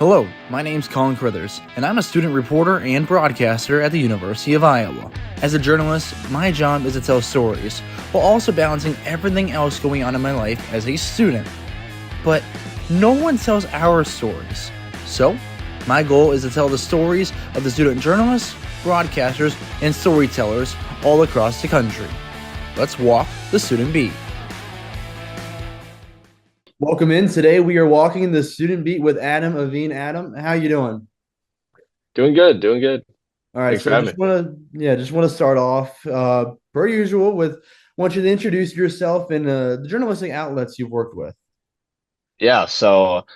Hello, my name's Colin Crithers, and I'm a student reporter and broadcaster at the University of Iowa. As a journalist, my job is to tell stories, while also balancing everything else going on in my life as a student. But no one tells our stories. So, my goal is to tell the stories of the student journalists, broadcasters, and storytellers all across the country. Let's walk the student beat. Welcome in. Today we are walking the student beat with Avin. Adam, how you doing? Doing good, doing good. All right, Thanks for so having me. just want to start off, per usual, want you to introduce yourself and the journalistic outlets you've worked with. Yeah, so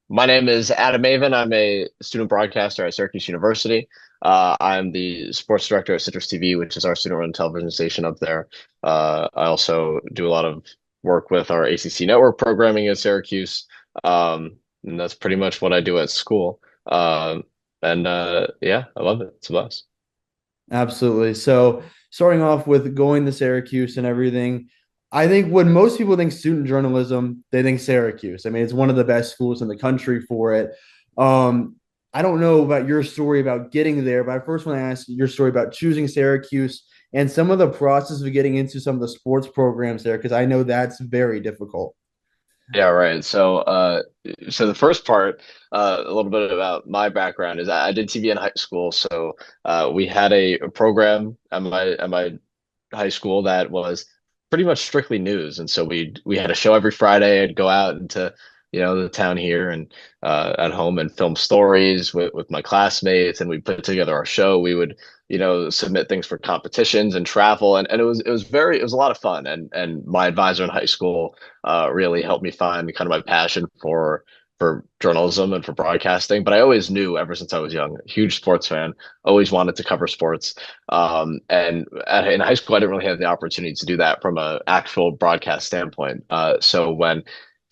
my name is Adam Avin. I'm a student broadcaster at Syracuse University. I'm the sports director at CitrusTV, which is our student-run television station up there. I also do a lot of work with our ACC network programming at Syracuse. And that's pretty much what I do at school. And yeah, I love it. It's a blast. Absolutely. So, starting off with going to Syracuse and everything, I think when most people think student journalism, they think Syracuse. I mean, it's one of the best schools in the country for it. Um, I don't know about your story about getting there, but I first want to ask your story about choosing Syracuse and some of the process of getting into some of the sports programs there, because I know that's very difficult. Yeah, right. So the first part, a little bit about my background is I did TV in high school. So we had a program at my high school that was pretty much strictly news, and so we had a show every Friday. I'd go out into the town here and at home and film stories with my classmates, and we put together our show. We would submit things for competitions and travel, and it was a lot of fun. And my advisor in high school really helped me find kind of my passion for journalism and for broadcasting. But I always knew ever since I was young, huge sports fan, always wanted to cover sports. In high school, I didn't really have the opportunity to do that from an actual broadcast standpoint. So when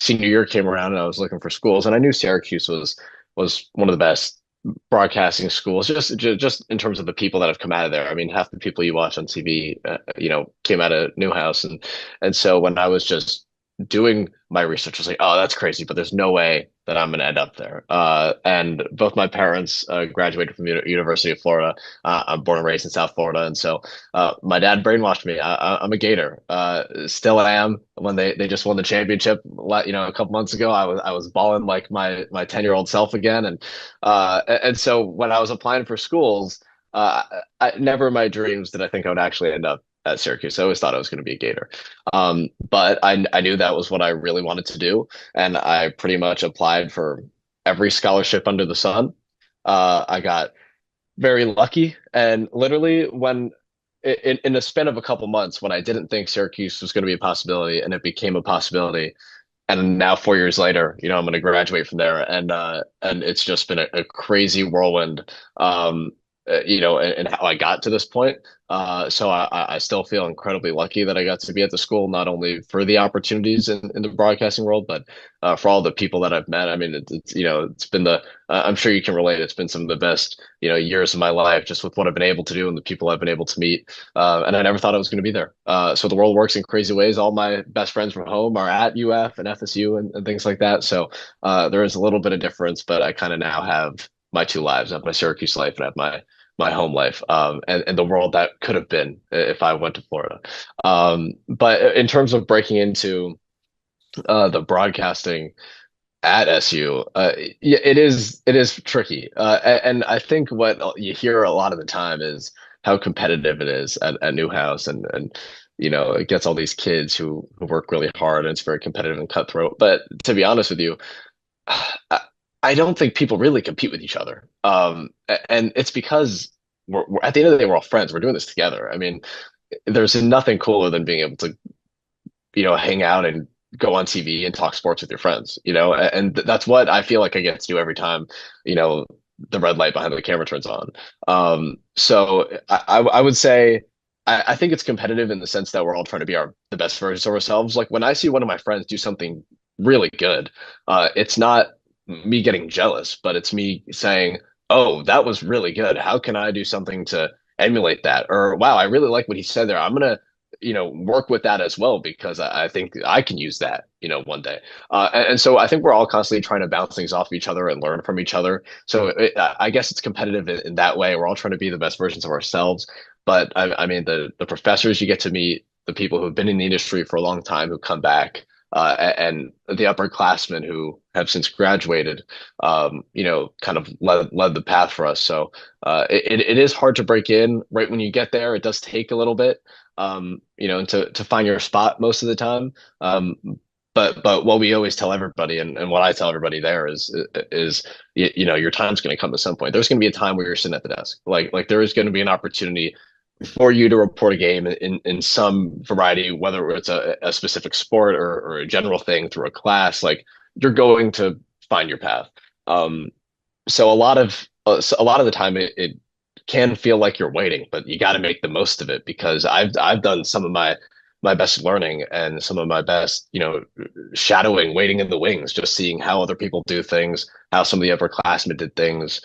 senior year came around and I was looking for schools, and I knew Syracuse was one of the best broadcasting schools, just in terms of the people that have come out of there. I mean, half the people you watch on TV, came out of Newhouse, and so when I was just doing my research, I was like, oh, that's crazy, but there's no way that I'm going to end up there. And both my parents graduated from University of Florida. I'm born and raised in South Florida, and so my dad brainwashed me. I'm a Gator. Still am. When they just won the championship, a couple months ago, I was balling like my 10-year-old self again. And so when I was applying for schools, never in my dreams did I think I would actually end up at Syracuse. I always thought I was going to be a Gator. But I knew that was what I really wanted to do, and I pretty much applied for every scholarship under the sun. I got very lucky, and literally when in a span of a couple months, when I didn't think Syracuse was going to be a possibility, and it became a possibility, and now 4 years later, I'm going to graduate from there, and it's just been a crazy whirlwind, and how I got to this point. So I still feel incredibly lucky that I got to be at the school, not only for the opportunities in the broadcasting world, but for all the people that I've met. I mean, it's been I'm sure you can relate. It's been some of the best, years of my life, just with what I've been able to do and the people I've been able to meet. And I never thought I was going to be there. So the world works in crazy ways. All my best friends from home are at UF and FSU and things like that. So there is a little bit of difference, but I kind of now have my two lives. I have my Syracuse life and I have my home life, and the world that could have been if I went to Florida. But in terms of breaking into the broadcasting at SU, yeah, it is tricky. And I think what you hear a lot of the time is how competitive it is at Newhouse, and it gets all these kids who work really hard, and it's very competitive and cutthroat. But to be honest with you, I don't think people really compete with each other. And it's because we're at the end of the day, we're all friends. We're doing this together. I mean, there's nothing cooler than being able to, hang out and go on TV and talk sports with your friends, and that's what I feel like I get to do every time, the red light behind the camera turns on. So I would say I think it's competitive in the sense that we're all trying to be the best versions of ourselves. Like when I see one of my friends do something really good, it's not me getting jealous, but it's me saying, "Oh, that was really good. How can I do something to emulate that?" Or, "Wow, I really like what he said there. I'm gonna work with that as well because I think I can use that, one day. And so I think we're all constantly trying to bounce things off of each other and learn from each other. So I guess it's competitive in that way. We're all trying to be the best versions of ourselves. But I mean, the professors you get to meet, the people who've been in the industry for a long time who come back, and the upperclassmen who have since graduated, kind of led the path for us. So it is hard to break in right when you get there. It does take a little bit, and to find your spot most of the time. But what we always tell everybody, and what I tell everybody there is your time's going to come at some point. There's going to be a time where you're sitting at the desk. Like there is going to be an opportunity for you to report a game in some variety, whether it's a specific sport or a general thing through a class. Like you're going to find your path. Um, so a lot of the time it can feel like you're waiting, but you got to make the most of it because I've done some of my best learning and some of my best, shadowing, waiting in the wings, just seeing how other people do things, how some of the upperclassmen did things.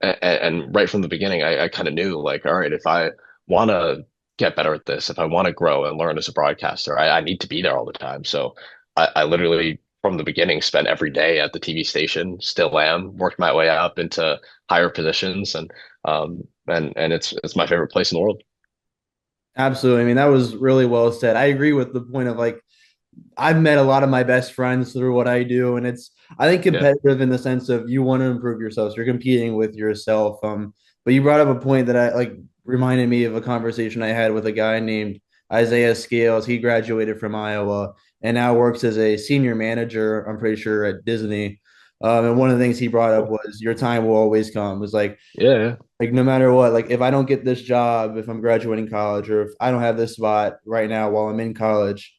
And right from the beginning, I kind of knew like, all right, if I want to get better at this, if I want to grow and learn as a broadcaster, I need to be there all the time. So I literally from the beginning spent every day at the TV station, still am, worked my way up into higher positions and it's my favorite place in the world. Absolutely. I mean, that was really well said. I agree with the point of like I've met a lot of my best friends through what I do, and it's I think Yeah. competitive in the sense of you want to improve yourself. So you're competing with yourself. But you brought up a point that I like reminded me of a conversation I had with a guy named Isaiah Scales. He graduated from Iowa and now works as a senior manager, I'm pretty sure, at Disney. And one of the things he brought up Cool. was your time will always come. It was Yeah. like no matter what, like if I don't get this job, if I'm graduating college, or if I don't have this spot right now while I'm in college,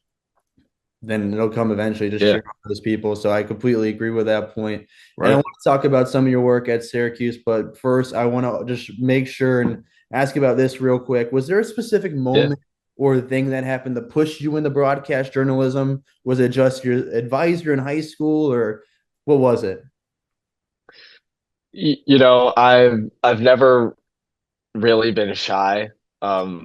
then it'll come eventually. Just Yeah. share with those people. So I completely agree with that point. And I Right. want to talk about some of your work at Syracuse, but first I want to just make sure and ask about this real quick. Was there a specific Yeah. moment or thing that happened to push you into broadcast journalism? Was it just your advisor in high school, or what was it? I've never really been shy. I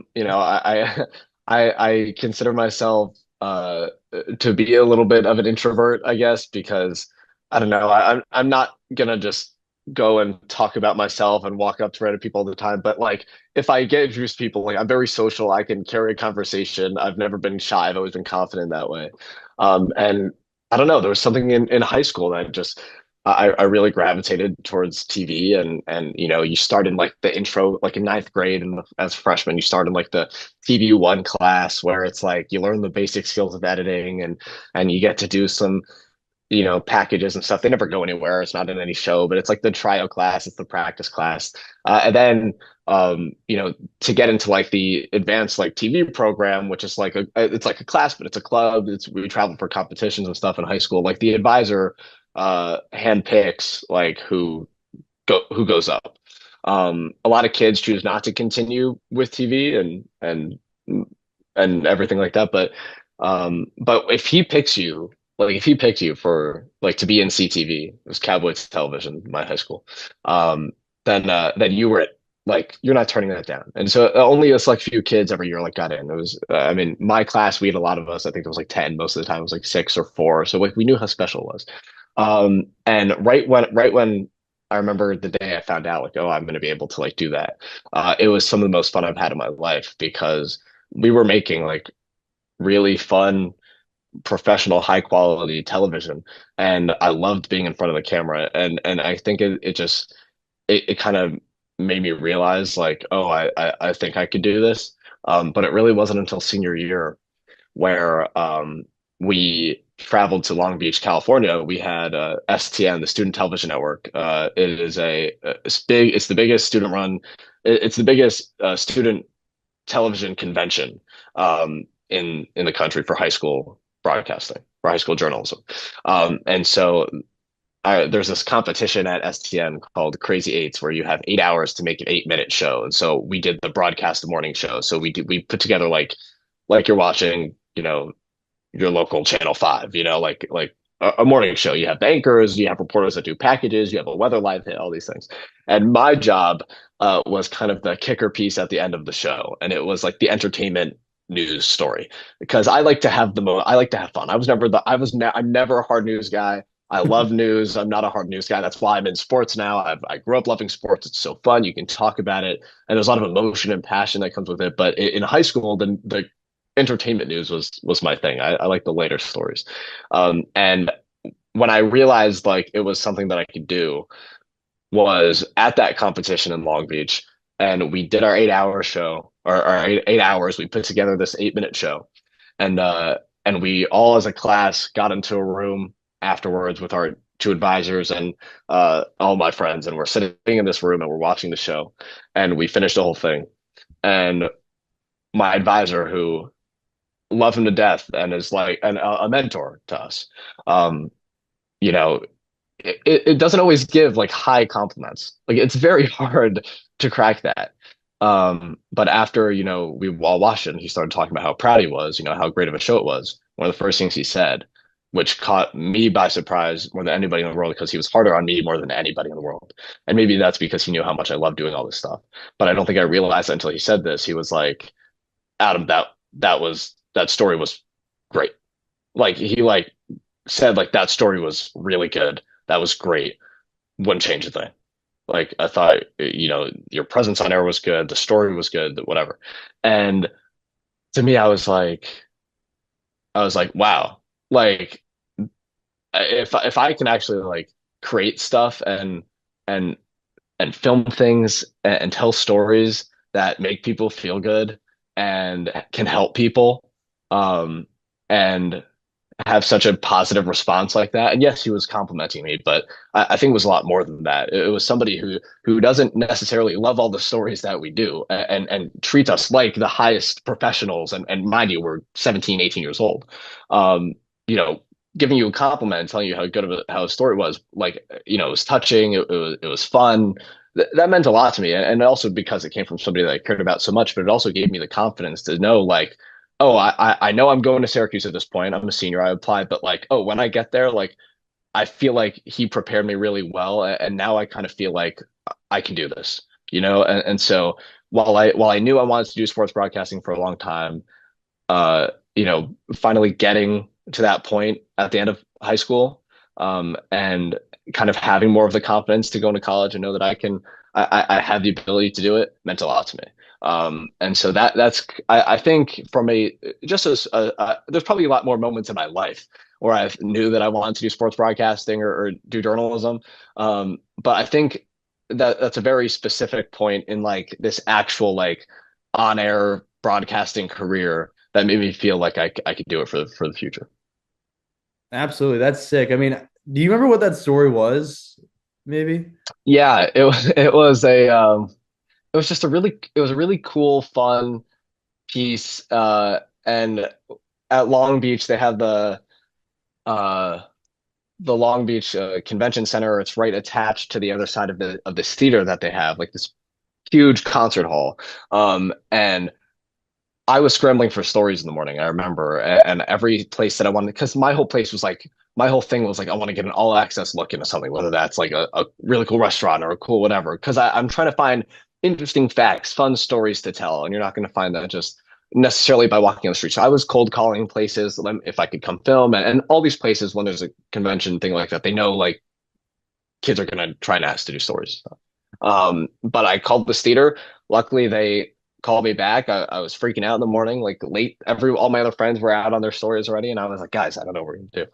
consider myself to be a little bit of an introvert, I guess, because I don't know, I'm not gonna just go and talk about myself and walk up to random people all the time. But like if I get introduced to people, like I'm very social, I can carry a conversation. I've never been shy, I've always been confident that way. And I don't know, there was something in high school that just I really gravitated towards TV and you start in like the intro like in ninth grade and as a freshman you start in like the TV one class where it's like you learn the basic skills of editing and you get to do some packages and stuff. They never go anywhere. It's not in any show, but it's like the trial class, it's the practice class. And then to get into like the advanced like TV program, which is like it's like a class, but it's a club. We travel for competitions and stuff in high school. Like the advisor handpicks like who goes up. A lot of kids choose not to continue with TV and everything like that, but if he picked you for like to be in CTV, it was Cowboys Television, my high school, um, then you were like you're not turning that down. And so only a select few kids every year like got in. It was I mean my class we had a lot of us. I think it was like 10 most of the time. It was like 6 or 4. So like we knew how special it was. And right when I remember the day I found out like oh I'm going to be able to like do that. It was some of the most fun I've had in my life because we were making like really fun professional high quality television and I loved being in front of the camera and I think it kind of made me realize like oh I think I could do this but it really wasn't until senior year where we traveled to Long Beach, California. We had STN, the Student Television Network. It is it's the biggest student run it's the biggest student television convention in the country for high school broadcasting, for high school journalism. And so there's this competition at STN called Crazy Eights, where you have 8 hours to make an 8-minute show. And so we did the broadcast morning show. So we put together like you're watching, your local Channel 5, like a morning show. You have bankers, you have reporters that do packages, you have a weather live hit, all these things. And my job was kind of the kicker piece at the end of the show. And it was like the entertainment news story because I like to have I like to have fun. I'm never a hard news guy. I love news. I'm not a hard news guy. That's why I'm in sports now. I grew up loving sports. It's so fun. You can talk about it, and there's a lot of emotion and passion that comes with it. But in high school, the entertainment news was my thing. I like the later stories, and when I realized like it was something that I could do was at that competition in Long Beach, and we did our 8 hour show, or our 8 hours. We put together this 8 minute show, and we all as a class got into a room afterwards with our two advisors and all my friends, and we're sitting in this room and we're watching the show, and we finished the whole thing. And my advisor, who love him to death and is like a mentor to us, um, you know, it doesn't always give like high compliments. Like it's very hard to crack that. But after, we all watched it and he started talking about how proud he was, how great of a show it was. One of the first things he said, which caught me by surprise more than anybody in the world, because he was harder on me more than anybody in the world. And maybe that's because he knew how much I love doing all this stuff. But I don't think I realized it until he said this. He was like, Adam, that story was great. Like he like said like that story was really good. That was great. Wouldn't change a thing. Like I thought, your presence on air was good, the story was good, whatever. And to me, I was like, wow. Like if I can actually like create stuff and and film things and tell stories that make people feel good and can help people, um, and have such a positive response like that. And yes, he was complimenting me, but I think it was a lot more than that. It was somebody who doesn't necessarily love all the stories that we do and treats us like the highest professionals. And mind you, we're 17, 18 years old. Um, you know, giving you a compliment and telling you how good of how a story was, like, it was touching, it was fun. That meant a lot to me. And also because it came from somebody that I cared about so much, but it also gave me the confidence to know like, oh, I know I'm going to Syracuse at this point. I'm a senior. I applied, but like, oh, when I get there, like, I feel like he prepared me really well, and now I kind of feel like I can do this, And so while I knew I wanted to do sports broadcasting for a long time, finally getting to that point at the end of high school, and kind of having more of the confidence to go into college and know that I have the ability to do it meant a lot to me. And so that's I think from a just as there's probably a lot more moments in my life where I knew that I wanted to do sports broadcasting or do journalism. But I think that's a very specific point in like this actual like on air broadcasting career that made me feel like I could do it for the future. Absolutely. That's sick. I mean, do you remember what that story was? Maybe? Yeah, it was just a really cool, fun piece. And at Long Beach, they have uh, the Long Beach Convention Center. It's right attached to the other side of the theater that they have, like this huge concert hall. And I was scrambling for stories in the morning, I remember, and every place that I wanted, because my whole thing was like, I want to get an all access look into something, whether that's like a really cool restaurant or a cool whatever, because I'm trying to find interesting facts, fun stories to tell, and you're not going to find that just necessarily by walking on the street. So I was cold calling places if I could come film, and all these places when there's a convention thing like that, they know like kids are going to try and ask to do stories. But I called this theater. Luckily, they called me back. I was freaking out in the morning, like late. All my other friends were out on their stories already, and I was like, guys, I don't know what we're gonna do.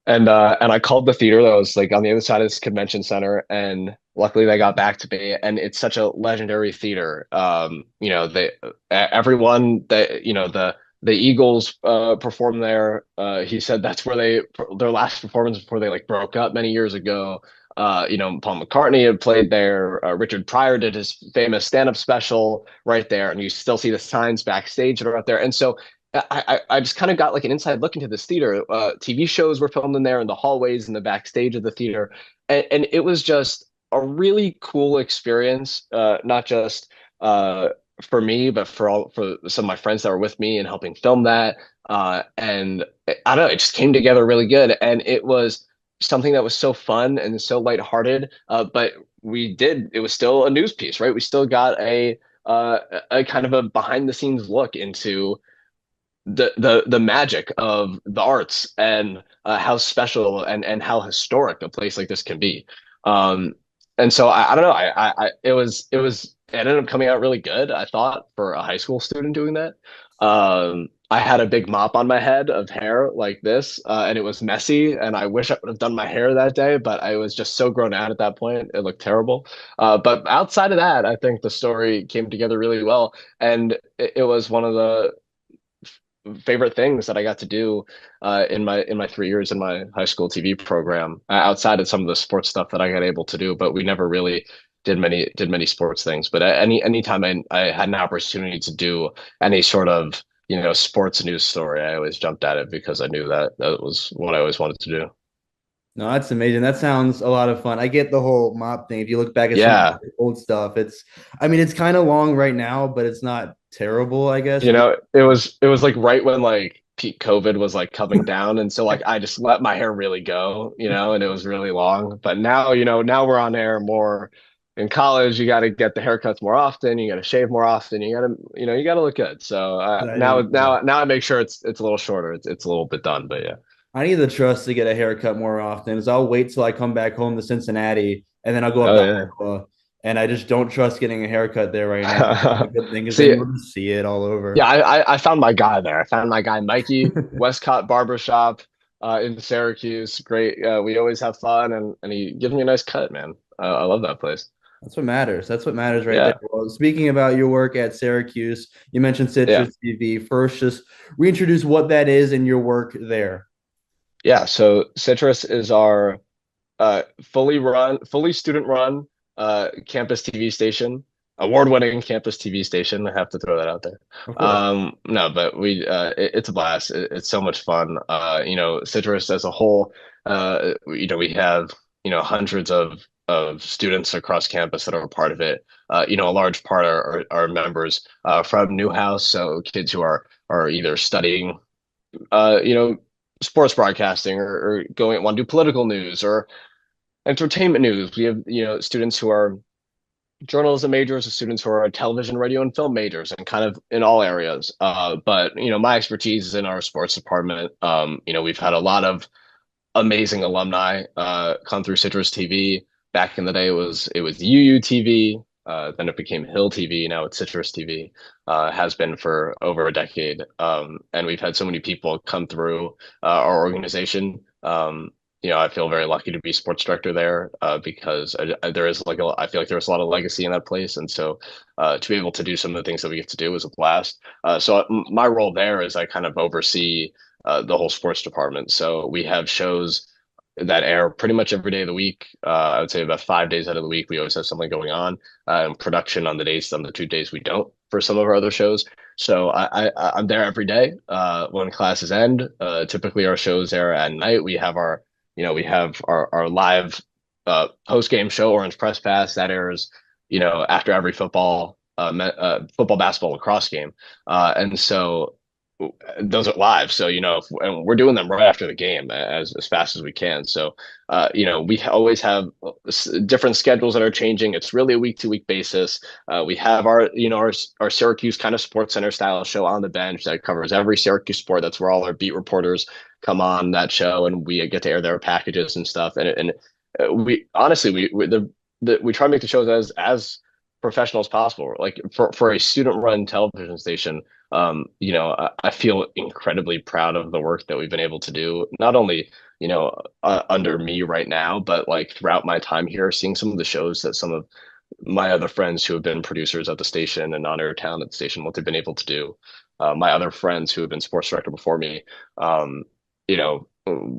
And I called the theater that was like on the other side of this convention center, and luckily they got back to me. And it's such a legendary theater. They everyone that the Eagles performed there. He said that's where their last performance before they like broke up many years ago. Paul McCartney had played there. Richard Pryor did his famous stand-up special right there, and you still see the signs backstage that are out there. And so I just kind of got like an inside look into this theater. TV shows were filmed in there in the hallways and the backstage of the theater, and it was just a really cool experience. Not just for me, but for some of my friends that were with me and helping film that. And I don't know, it just came together really good, and it was something that was so fun and so lighthearted. But it was still a news piece, right? We still got a kind of a behind the scenes look into the magic of the arts and how special and how historic a place like this can be. Um, and so I don't know. It ended up coming out really good. I thought for a high school student doing that. I had a big mop on my head of hair like this, and it was messy. And I wish I would have done my hair that day, but I was just so grown out at that point. It looked terrible. But outside of that, I think the story came together really well, and it was one of the favorite things that I got to do in my 3 years in my high school TV program, outside of some of the sports stuff that I got able to do, but we never really did many sports things. But anytime I had an opportunity to do any sort of sports news story, I always jumped at it because I knew that that was what I always wanted to do. No, that's amazing. That sounds a lot of fun. I get the whole mop thing. If you look back at some of Yeah, the old stuff, I mean, it's kind of long right now, but it's not terrible, I guess. it was like right when like peak COVID was like coming down, and so like I just let my hair really go, and it was really long. But now, now we're on air more. In college, you got to get the haircuts more often. You got to shave more often. You got to look good. So I now, didn't know. now I make sure it's a little shorter. It's a little bit done, but yeah. I need the trust to get a haircut more often. Is I'll wait till I come back home to Cincinnati and then I'll go up to Oh Iowa. And I just don't trust getting a haircut there right now. yeah. The good thing is then See, you'll just see it all yeah, over. I found my guy there. I found my guy Mikey, Westcott Barbershop, in Syracuse. Great. We always have fun, and he gives me a nice cut, man. I love that place. That's what matters. That's what matters right there. Yeah, Well, speaking about your work at Syracuse, you mentioned yeah, Citrus TV. First, just reintroduce what that is and your work there. yeah. So Citrus is our fully student run campus TV station, award-winning campus TV station. I have to throw that out there. Of course. No, but it's a blast. It's so much fun. Citrus as a whole, we have hundreds of students across campus that are a part of it. A large part are members from Newhouse, so kids who are either studying uh, you know, sports broadcasting or going want to do political news or entertainment news. We have, students who are journalism majors, students who are television, radio, and film majors, and kind of in all areas. But my expertise is in our sports department. We've had a lot of amazing alumni come through Citrus TV. Back in the day, it was UU TV. Then it became Hill TV. Now it's Citrus TV. Has been for over a decade. And we've had so many people come through our organization. I feel very lucky to be sports director there because there is I feel like there's a lot of legacy in that place, and so to be able to do some of the things that we get to do is a blast. So my role there is I kind of oversee the whole sports department. So we have shows that air pretty much every day of the week. I would say about 5 days out of the week, we always have something going on, and production on the 2 days we don't for some of our other shows. So I'm there every day when classes end. Typically, our shows air at night. We have our live post game show, Orange Press Pass, that airs after every football, basketball, lacrosse game, and so those are live. So, and we're doing them right after the game as fast as we can. So, we always have different schedules that are changing. It's really a week to week basis. We have our Syracuse kind of Sports Center style show on the bench that covers every Syracuse sport. That's where all our beat reporters come on that show and we get to air their packages and stuff. And we honestly, we try to make the shows as professional as possible. Like for a student run television station, I feel incredibly proud of the work that we've been able to do, not only, under me right now, but like throughout my time here, seeing some of the shows that some of my other friends who have been producers at the station and on-air talent at the station, what they've been able to do. My other friends who have been sports director before me, you know,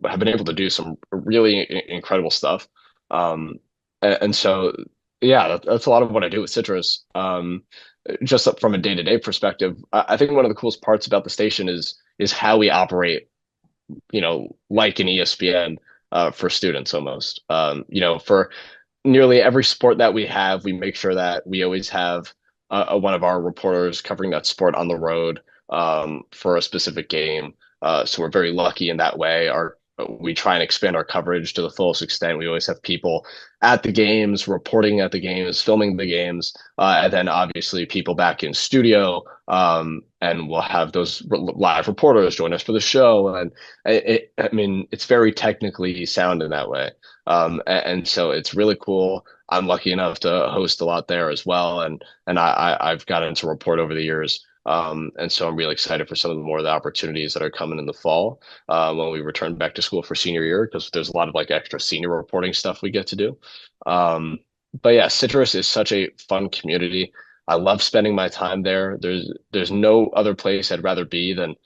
have been able to do some really incredible stuff. And so, yeah, that's a lot of what I do with Citrus. Just from a day-to-day perspective, I think one of the coolest parts about the station is how we operate, like an ESPN for students almost. For nearly every sport that we have, we make sure that we always have one of our reporters covering that sport on the road for a specific game. So we're very lucky in that way. we try and expand our coverage to the fullest extent. We always have people at the games, reporting at the games, filming the games, and then obviously people back in studio. And we'll have those live reporters join us for the show. And I mean, it's very technically sound in that way. And so it's really cool. I'm lucky enough to host a lot there as well, and I've gotten to report over the years. And so I'm really excited for some of the more of the opportunities that are coming in the fall when we return back to school for senior year, because there's a lot of like extra senior reporting stuff we get to do. Um, but yeah, Citrus is such a fun community. I love spending my time there. There's no other place I'd rather be than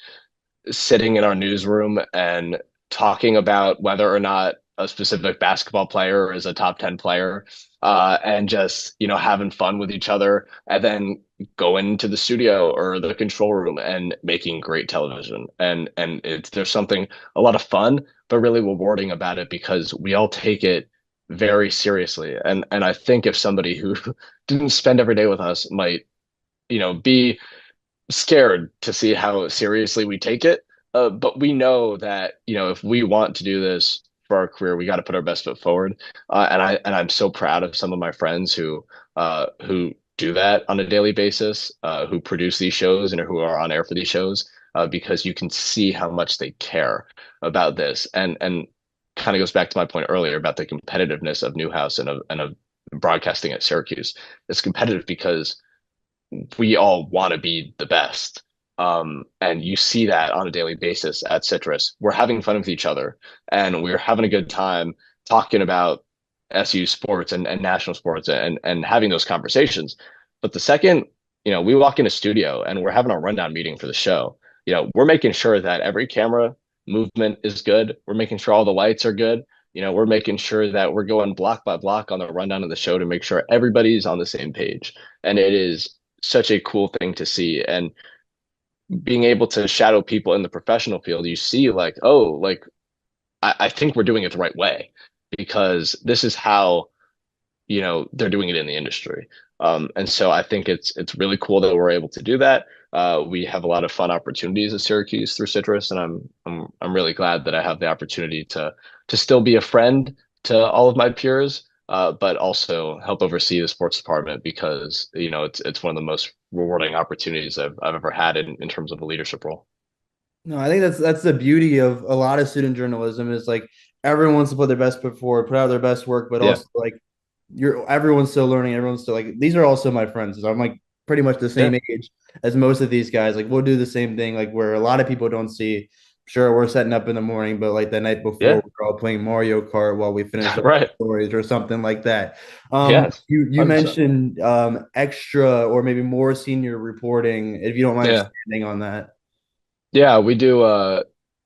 sitting in our newsroom and talking about whether or not a specific basketball player is a top 10 player, and just, having fun with each other, and then going to the studio or the control room and making great television. And there's something a lot of fun, but really rewarding about it because we all take it very seriously. And I think if somebody who didn't spend every day with us might, be scared to see how seriously we take it. But we know that, if we want to do this for our career, we got to put our best foot forward. And I'm so proud of some of my friends who do that on a daily basis, who produce these shows and who are on air for these shows, because you can see how much they care about this. And kind of goes back to my point earlier about the competitiveness of Newhouse and of broadcasting at Syracuse. It's competitive because we all want to be the best. And you see that on a daily basis at Citrus. We're having fun with each other, and we're having a good time talking about SU sports and national sports, and having those conversations. But the second, we walk in a studio and we're having a rundown meeting for the show, we're making sure that every camera movement is good. We're making sure all the lights are good. We're making sure that we're going block by block on the rundown of the show to make sure everybody's on the same page. And it is such a cool thing to see. And being able to shadow people in the professional field, you see like, oh, like I think we're doing it the right way, because this is how, they're doing it in the industry. And so I think it's really cool that we're able to do that. We have a lot of fun opportunities at Syracuse through Citrus, and I'm really glad that I have the opportunity to still be a friend to all of my peers, but also help oversee the sports department, because it's one of the most rewarding opportunities I've ever had in terms of a leadership role. No, I think that's the beauty of a lot of student journalism is like everyone wants to put their best foot forward, put out their best work, but Yeah, also like everyone's still learning, everyone's still like these are also my friends. So I'm like pretty much the yeah, same age as most of these guys. Like we'll do the same thing, like where a lot of people don't see. Sure, we're setting up in the morning, but like the night before, yeah. we're all playing Mario Kart while we finish up Right. stories or something like that. Yes. You 100%. mentioned extra or maybe more senior reporting, if you don't mind Yeah. expanding on that. Yeah, we do.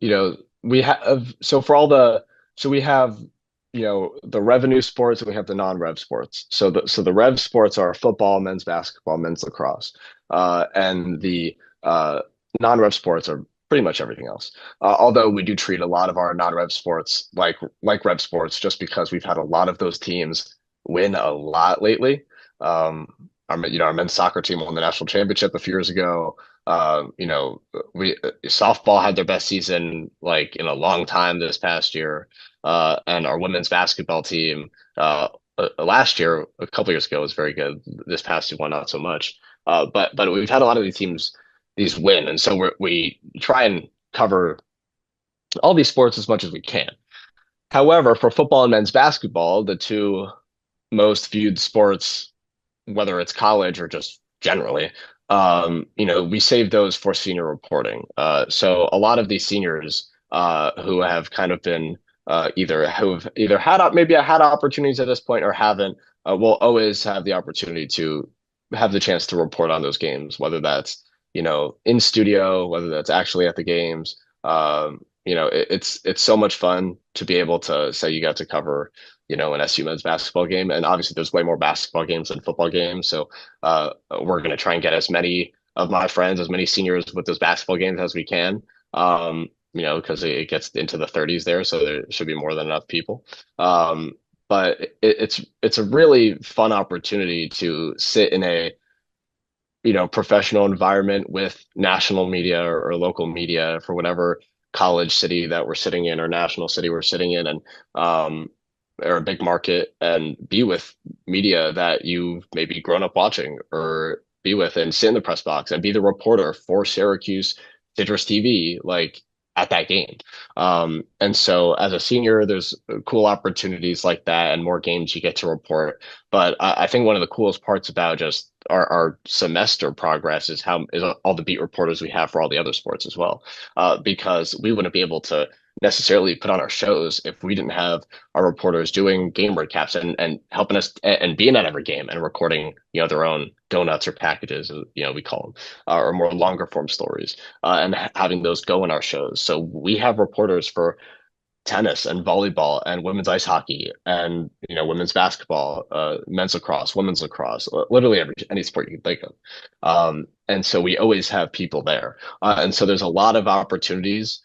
You know, we have so for all the so we have the revenue sports, and we have the non-rev sports. So the rev sports are football, men's basketball, men's lacrosse, and the non-rev sports are pretty much everything else. Although we do treat a lot of our non-rev sports like rev sports, just because we've had a lot of those teams win a lot lately. Our men's soccer team won the national championship a few years ago. We softball had their best season like in a long time this past year, and our women's basketball team last year, a couple years ago, was very good. This past one, not so much. But we've had a lot of these teams these win, and so we try and cover all these sports as much as we can. However, for football and men's basketball, the two most viewed sports, whether it's college or just generally, we save those for senior reporting. So a lot of these seniors who have kind of been who've either had opportunities at this point or haven't, will always have the opportunity to have the chance to report on those games, whether that's in studio, whether that's actually at the games. It's so much fun to be able to say you got to cover an SU men's basketball game. And obviously there's way more basketball games than football games. So we're going to try and get as many of my friends, as many seniors with those basketball games as we can. Because it gets into the 30s there, so there should be more than enough people. But it's a really fun opportunity to sit in a professional environment with national media or local media for whatever college city that we're sitting in or national city we're sitting in, and um, or a big market, and be with media that you've maybe grown up watching, or be with and sit in the press box and be the reporter for Syracuse Citrus TV, like at that game. And so as a senior, there's cool opportunities like that and more games you get to report. But I think one of the coolest parts about just our semester progress is how is all the beat reporters we have for all the other sports as well. Because we wouldn't be able to necessarily put on our shows if we didn't have our reporters doing game recaps and helping us and being at every game and recording, their own donuts or packages, we call them, or more longer form stories, and having those go in our shows. So we have reporters for tennis and volleyball and women's ice hockey and women's basketball, men's lacrosse, women's lacrosse, literally any sport you can think of. And so we always have people there, and so there's a lot of opportunities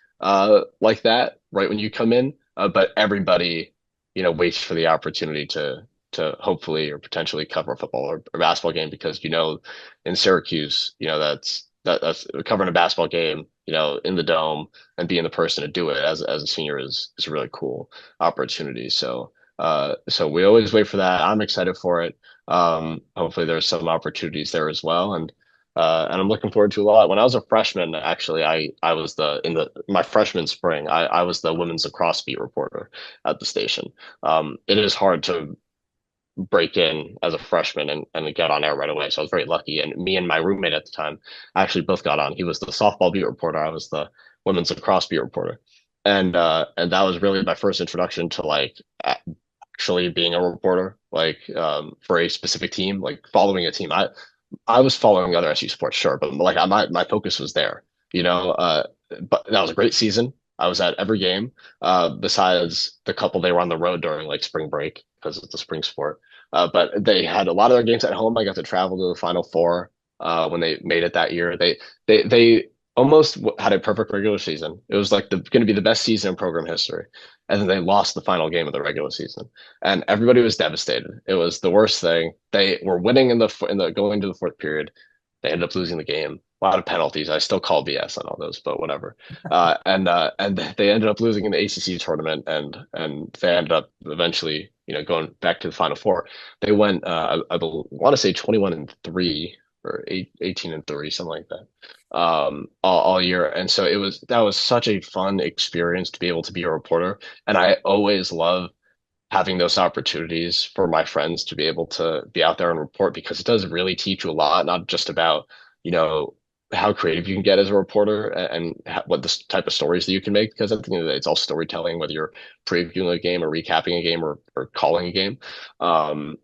like that right when you come in, but everybody waits for the opportunity to hopefully or potentially cover a football or basketball game, because in Syracuse, that's covering a basketball game, in the dome, and being the person to do it as a senior is a really cool opportunity. So we always wait for that. I'm excited for it. Hopefully there's some opportunities there as well, and I'm looking forward to a lot. When I was a freshman, actually, I was in my freshman spring, I was the women's lacrosse beat reporter at the station. It is hard to break in as a freshman and get on air right away. So I was very lucky. And me and my roommate at the time actually both got on. He was the softball beat reporter. I was the women's lacrosse beat reporter. And that was really my first introduction to like actually being a reporter, like for a specific team, like following a team. I was following other SU sports, sure, but like my focus was there, but that was a great season. I was at every game, besides the couple they were on the road during like spring break because it's a spring sport. But they had a lot of their games at home. I got to travel to the Final Four when they made it that year. They almost had a perfect regular season. It was like going to be the best season in program history, and then they lost the final game of the regular season, and everybody was devastated. It was the worst thing. They were winning in the going to the fourth period. They ended up losing the game. A lot of penalties. I still call BS on all those, but whatever. And they ended up losing in the ACC tournament, and they ended up eventually, going back to the Final Four. They went, I want to say 21-3 or 18-3, something like that, all year. And so that was such a fun experience to be able to be a reporter. And I always love having those opportunities for my friends to be able to be out there and report, because it does really teach you a lot, not just about, you know, how creative you can get as a reporter and what this type of stories that you can make, because at the end of the day, it's all storytelling, whether you're previewing a game or recapping a game or calling a game. Um,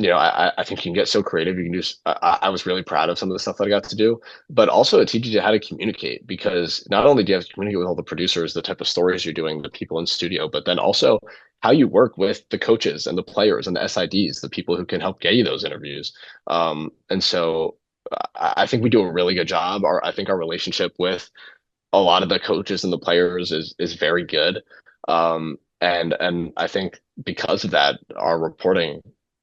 I think you can get so creative. You can just, I was really proud of some of the stuff that I got to do, but also it teaches you how to communicate, because not only do you have to communicate with all the producers, the type of stories you're doing, the people in studio, but then also how you work with the coaches and the players and the SIDs, the people who can help get you those interviews. And so I think we do a really good job. I think our relationship with a lot of the coaches and the players is very good. And I think because of that, our reporting,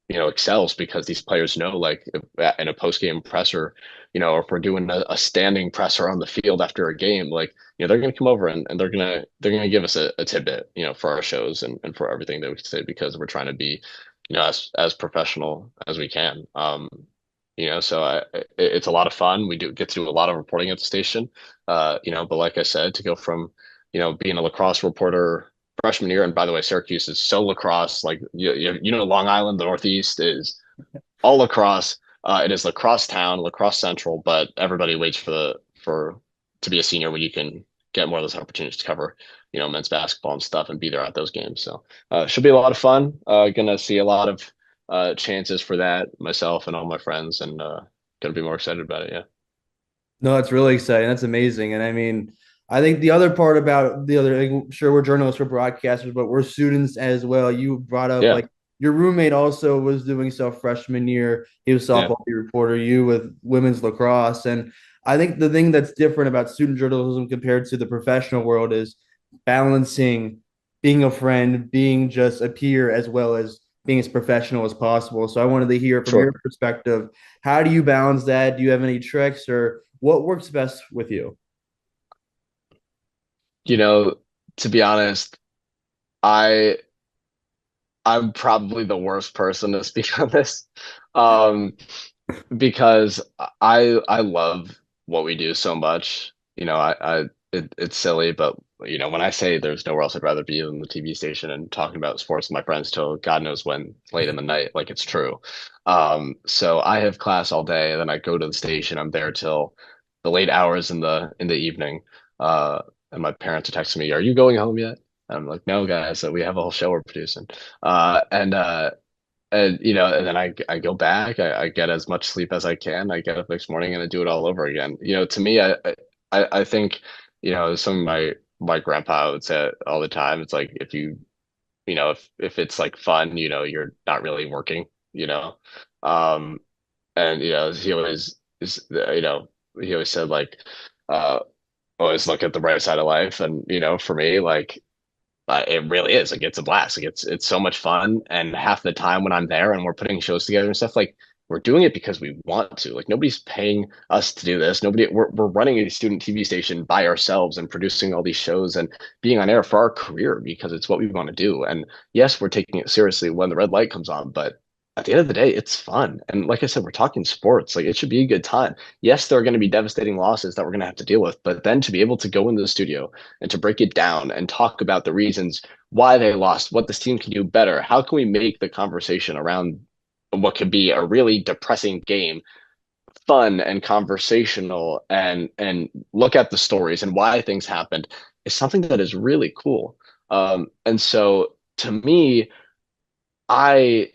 excels, because these players know, like in a post game presser, if we're doing a standing presser on the field after a game, like, they're going to come over and they're going to give us a tidbit, for our shows and for everything that we say, because we're trying to be, as professional as we can. So it's a lot of fun. We do get to do a lot of reporting at the station, but like I said, to go from, being a lacrosse reporter freshman year, and by the way, Syracuse is so lacrosse, like, Long Island, the Northeast is all lacrosse. It is lacrosse town, lacrosse central, but everybody waits for to be a senior when you can get more of those opportunities to cover, men's basketball and stuff and be there at those games. So should be a lot of fun. Gonna see a lot of chances for that myself and all my friends, and gonna be more excited about it. Yeah. No, it's really exciting. That's amazing. And I mean, I think the other part about the other, like, sure, we're journalists, we're broadcasters, but we're students as well. You brought up Yeah. like your roommate also was doing stuff freshman year. He was Yeah. softball beat reporter, you with women's lacrosse. And I think the thing that's different about student journalism compared to the professional world is balancing being a friend, being just a peer, as well as being as professional as possible. So I wanted to hear from your Sure. perspective, how do you balance that? Do you have any tricks, or what works best with you? You know, to be honest, I I'm probably the worst person to speak on this. Um, because I love what we do so much. It's silly, but when I say there's nowhere else I'd rather be than the TV station and talking about sports with my friends till God knows when, late in the night, like it's true. So I have class all day, and then I go to the station. I'm there till the late hours in the evening. And my parents are texting me, "Are you going home yet?" And I'm like, "No, guys, we have a whole show we're producing." And then I go back, I get as much sleep as I can. I get up next morning and I do it all over again. To me, I think, some of my grandpa would say it all the time. It's like if it's like fun, you're not really working, you know. Um, and he always is, he always said like, uh, always look at the bright side of life. And for me, like, it really is. Like it's a blast. Like it's so much fun. And half the time when I'm there and we're putting shows together and stuff, like we're doing it because we want to. Like nobody's paying us to do this. We're running a student TV station by ourselves and producing all these shows and being on air for our career because it's what we want to do. And yes, we're taking it seriously when the red light comes on, but at the end of the day, it's fun. And like I said, we're talking sports. Like it should be a good time. Yes, there are going to be devastating losses that we're going to have to deal with, but then to be able to go into the studio and to break it down and talk about the reasons why they lost, what this team can do better. How can we make the conversation around what could be a really depressing game fun and conversational and look at the stories and why things happened is something that is really cool. And so to me, I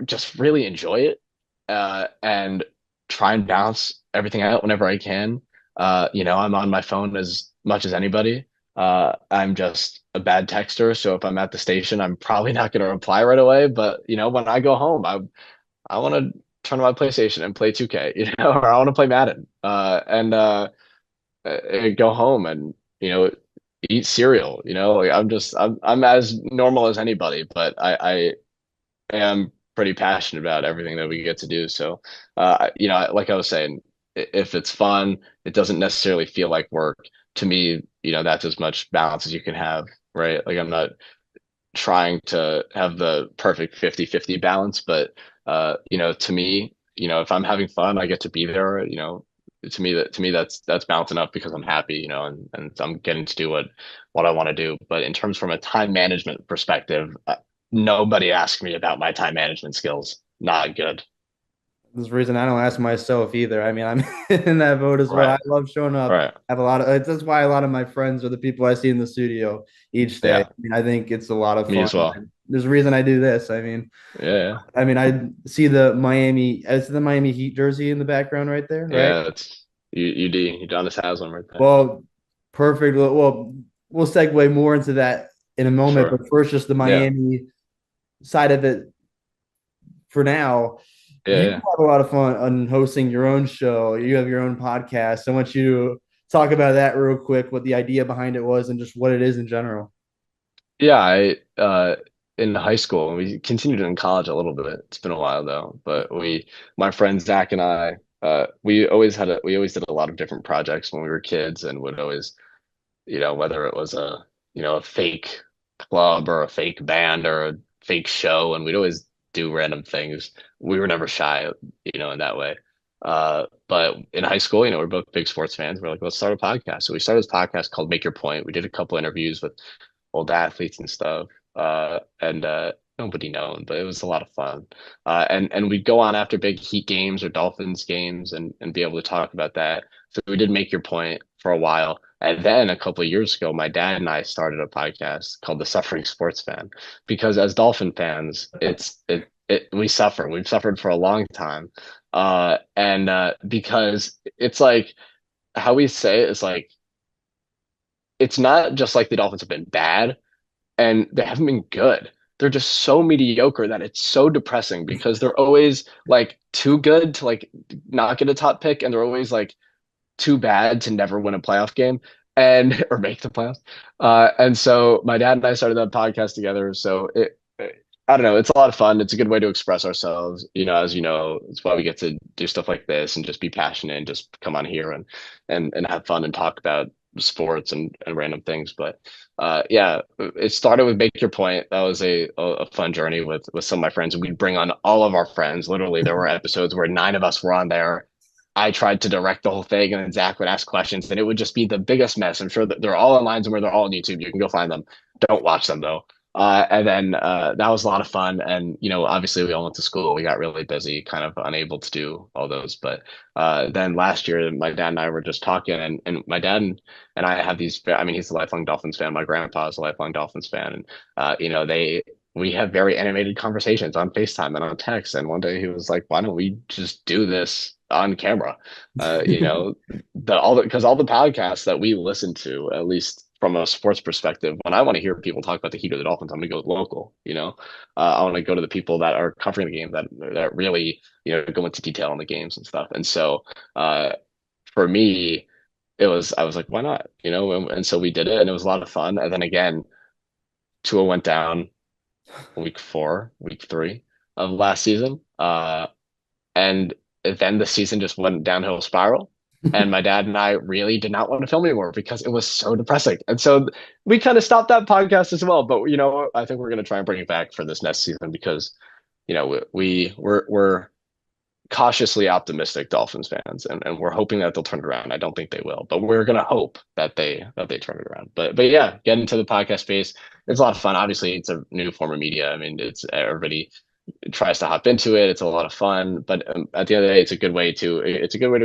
just really enjoy it and try and bounce everything out whenever I can. I'm on my phone as much as anybody. I'm just a bad texter, so if I'm at the station, I'm probably not going to reply right away. But when I go home, I want to turn on my PlayStation and play 2K, or I want to play Madden, and go home and eat cereal. Like I'm as normal as anybody, but I am pretty passionate about everything that we get to do. So, like I was saying, if it's fun, it doesn't necessarily feel like work. To me, that's as much balance as you can have, right? Like I'm not trying to have the perfect 50-50 balance, but to me, if I'm having fun, I get to be there, to me that's balancing up because I'm happy, and I'm getting to do what I want to do. But in terms from a time management perspective, nobody asked me about my time management skills. Not good. There's a reason I don't ask myself either. I mean, I'm in that boat as well. I Right. love showing up. Right. I have a lot of that's why a lot of my friends are the people I see in the studio each day. I Yeah. mean, I think it's a lot of Me fun. as well. There's a reason I do this. Yeah. I see the Miami Heat jersey in the background right there, right? Yeah. It's UD. Udonis has one right there. Well, perfect. Well, we'll segue more into that in a moment, Sure. but first, just the Yeah. Miami side of it for now. Yeah. You Yeah. have a lot of fun on hosting your own show. You have your own podcast. I want you to talk about that real quick, what the idea behind it was, and just what it is in general. Yeah, in high school, and we continued in college a little bit. It's been a while though, but my friend Zach and I, we always did a lot of different projects when we were kids, and would always, whether it was a fake club or a fake band or a fake show, and we'd always do random things. We were never shy, in that way. But in high school, we're both big sports fans. We're like, let's start a podcast. So we started this podcast called Make Your Point. We did a couple interviews with old athletes and stuff. And nobody known, but it was a lot of fun. And we'd go on after big Heat games or Dolphins games and be able to talk about that. So we did Make Your Point for a while. And then a couple of years ago, my dad and I started a podcast called The Suffering Sports Fan, because as Dolphin fans, we suffer. We've suffered for a long time. And because it's like how we say it is like it's not just like the Dolphins have been bad and they haven't been good. They're just so mediocre that it's so depressing because they're always like too good to like not get a top pick, and they're always like too bad to never win a playoff game and or make the playoffs. And so my dad and I started that podcast together. So I don't know, it's a lot of fun. It's a good way to express ourselves. As you know, it's why we get to do stuff like this and just be passionate and just come on here and have fun and talk about sports and random things. But yeah, it started with Make Your Point. That was a fun journey with some of my friends. We'd bring on all of our friends. Literally, there were episodes where 9 of us were on there. I tried to direct the whole thing, and then Zach would ask questions, and it would just be the biggest mess. I'm sure that they're all online somewhere. They're all on YouTube. You can go find them. Don't watch them though. And then that was a lot of fun. And obviously we all went to school. We got really busy, kind of unable to do all those. But then last year, my dad and I were just talking, and my dad and I have these. I mean, he's a lifelong Dolphins fan. My grandpa is a lifelong Dolphins fan, and we have very animated conversations on FaceTime and on text. And one day he was like, "Why don't we just do this on camera?" Because all the podcasts that we listen to, at least from a sports perspective, when I want to hear people talk about the Heat or the Dolphins, I'm gonna go local. I want to go to the people that are covering the game that really go into detail on the games and stuff. And so for me, I was like, why not? And so we did it, and it was a lot of fun. And then again, Tua went down week 3 of last season. And then the season just went downhill spiral. And my dad and I really did not want to film anymore because it was so depressing. And so we kind of stopped that podcast as well. But I think we're going to try and bring it back for this next season because we're cautiously optimistic Dolphins fans, and we're hoping that they'll turn it around. I don't think they will, but we're gonna hope that they turn it around. But yeah, get into the podcast space. It's a lot of fun. Obviously, it's a new form of media. I mean, it's everybody tries to hop into it. It's a lot of fun, but at the end of the day, it's a good way to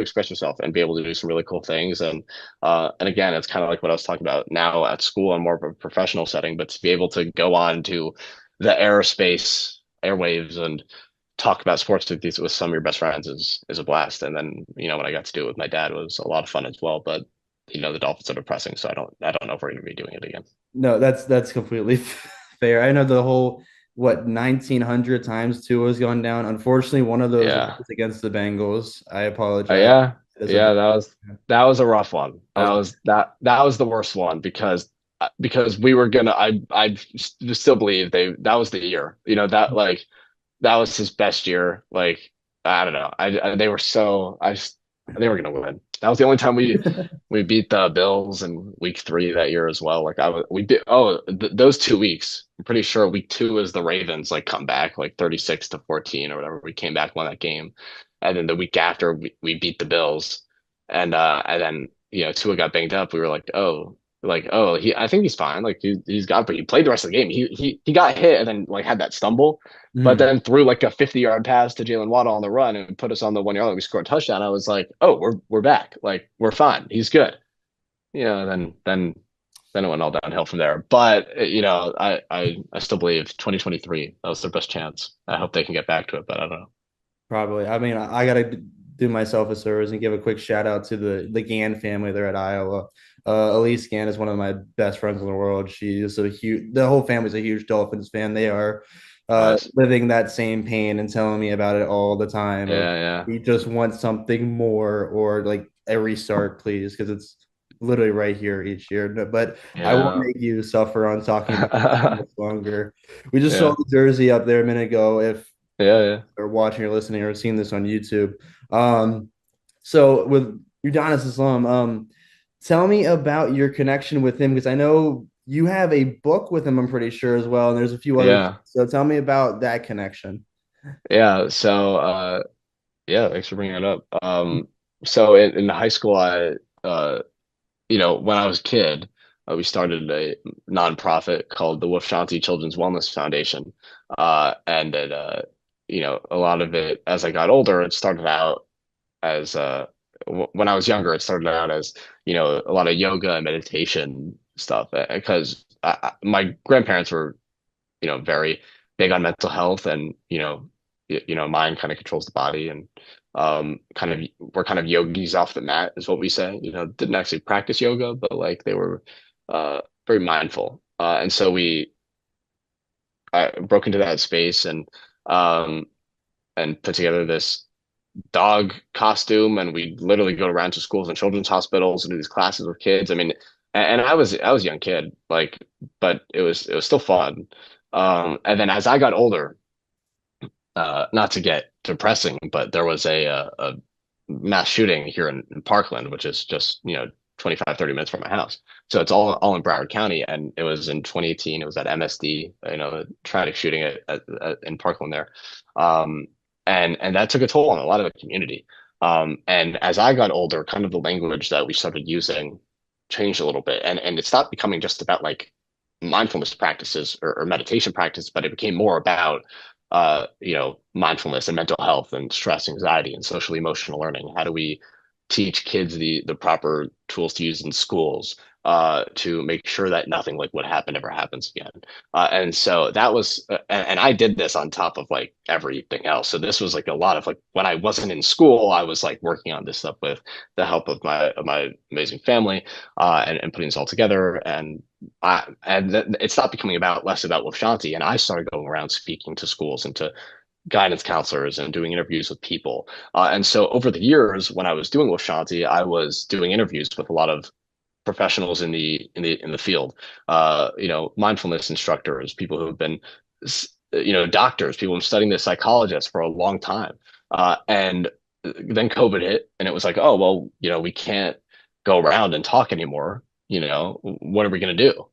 express yourself and be able to do some really cool things. And again, it's kind of like what I was talking about now at school and more of a professional setting, but to be able to go on to the aerospace airwaves and talk about sports with some of your best friends is a blast. And then when I got to do it with my dad, it was a lot of fun as well. But the Dolphins are depressing, so I don't know if we're going to be doing it again. No, that's completely fair. I know the whole 1900 times Tua has gone down. Unfortunately, one of those Yeah. was against the Bengals. I apologize. Yeah. As Yeah, a- that was a rough one. That was the worst one because we were gonna I still believe that was the year. That was his best year. Like, I don't know. They were they were gonna win. That was the only time we beat the Bills in week 3 that year as well. Like we did. Oh, those 2 weeks. I'm pretty sure week 2 is the Ravens like come back like 36-14 or whatever. We came back, won that game, and then the week after we beat the Bills, and then Tua got banged up. We were like, oh, I think he's fine. Like but he played the rest of the game. He got hit and then like had that stumble, but Mhm. then threw like a 50-yard pass to Jalen Waddle on the run and put us on the 1 yard line. We scored a touchdown. I was like, oh, we're back. Like we're fine. He's good. Then it went all downhill from there. But I still believe 2023 that was their best chance. I hope they can get back to it, but I don't know. Probably. I mean, I gotta do myself a service and give a quick shout out to the Gann family. They're at Iowa. Elise Gann is one of my best friends in the world. She is the whole family's a huge Dolphins fan. They are Nice. living that same pain and telling me about it all the time. Yeah, yeah, We just want something more or like a restart, please, because it's literally right here each year. But I won't yeah. make you suffer on talking about it much longer. We just saw Yeah, the jersey up there a minute ago. If yeah, yeah. or watching or listening or seeing this on YouTube. So with Udonis Islam, tell me about your connection with him because I know you have a book with him, I'm pretty sure as well, and there's a few others. Yeah. So tell me about that connection. Yeah. So, yeah, thanks for bringing it up. So in high school, when I was a kid, we started a nonprofit called the Wolf Shanti Children's Wellness Foundation. And a lot of it, as I got older, it started out as, when I was younger, it started out as, a lot of yoga and meditation stuff because my grandparents were very big on mental health and mind kind of controls the body and kind of we're kind of yogis off the mat is what we say. Didn't actually practice yoga, but like they were very mindful. And so I broke into that space um and put together this dog costume, and we literally go around to schools and children's hospitals and do these classes with kids. I mean, and I was a young kid, like, but it was still fun. And then as I got older, not to get depressing, but there was a mass shooting here in Parkland, which is just 25, 30 minutes from my house. So it's all in Broward County. And it was in 2018. It was at MSD, the tragic shooting in Parkland there. Um, and that took a toll on a lot of the community. And as I got older, kind of the language that we started using changed a little bit. And it stopped becoming just about like mindfulness practices or meditation practice, but it became more about mindfulness and mental health and stress, anxiety, and social emotional learning. How do we teach kids the proper tools to use in schools to make sure that nothing like what happened ever happens again? And so that was, and I did this on top of like everything else. So this was like a lot of like when I wasn't in school, I was like working on this stuff with the help of my amazing family and putting this all together. And it stopped becoming less about Wolf Shanti, and I started going around speaking to schools and to guidance counselors and doing interviews with people. And so over the years, when I was doing Wolf Shanti, I was doing interviews with a lot of professionals in the field. Mindfulness instructors, people who have been, doctors, people who have been studying the psychologists for a long time. And then COVID hit, and it was like, oh well, we can't go around and talk anymore. What are we going to do?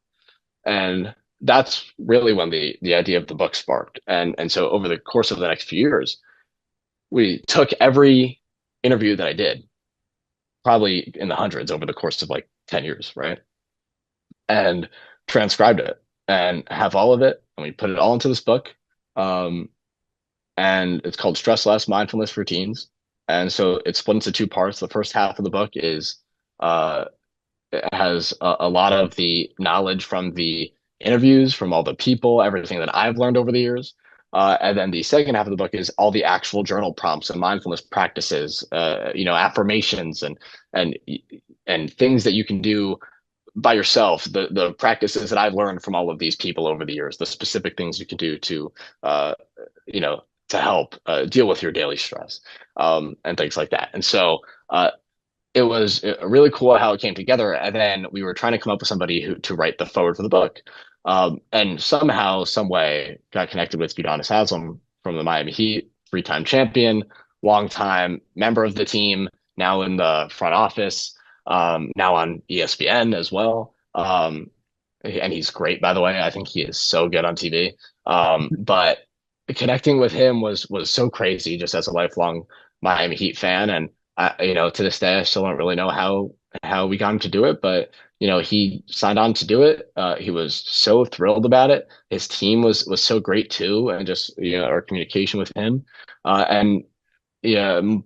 And that's really when the idea of the book sparked. And so over the course of the next few years, we took every interview that I did, probably in the hundreds over the course of like 10 years, right? And transcribed it and have all of it. And we put it all into this book. Um, and it's called Stress Less Mindfulness Routines. And so it's split into two parts. The first half of the book is uh, it has a lot of the knowledge from the interviews, from all the people, everything that I've learned over the years. And then the second half of the book is all the actual journal prompts and mindfulness practices, affirmations and and things that you can do by yourself. The practices that I've learned from all of these people over the years, the specific things you can do uh, to help deal with your daily stress and things like that. And so it was really cool how it came together. And then we were trying to come up with somebody to write the forward for the book. And somehow, some way, got connected with Udonis Haslam from the Miami Heat, three-time champion, long-time member of the team, now in the front office, now on ESPN as well. And he's great, by the way. I think he is so good on TV. But connecting with him was so crazy, just as a lifelong Miami Heat fan. And to this day, I still don't really know how we got him to do it, but he signed on to do it. He was so thrilled about it. His team was so great too, and just our communication with him. And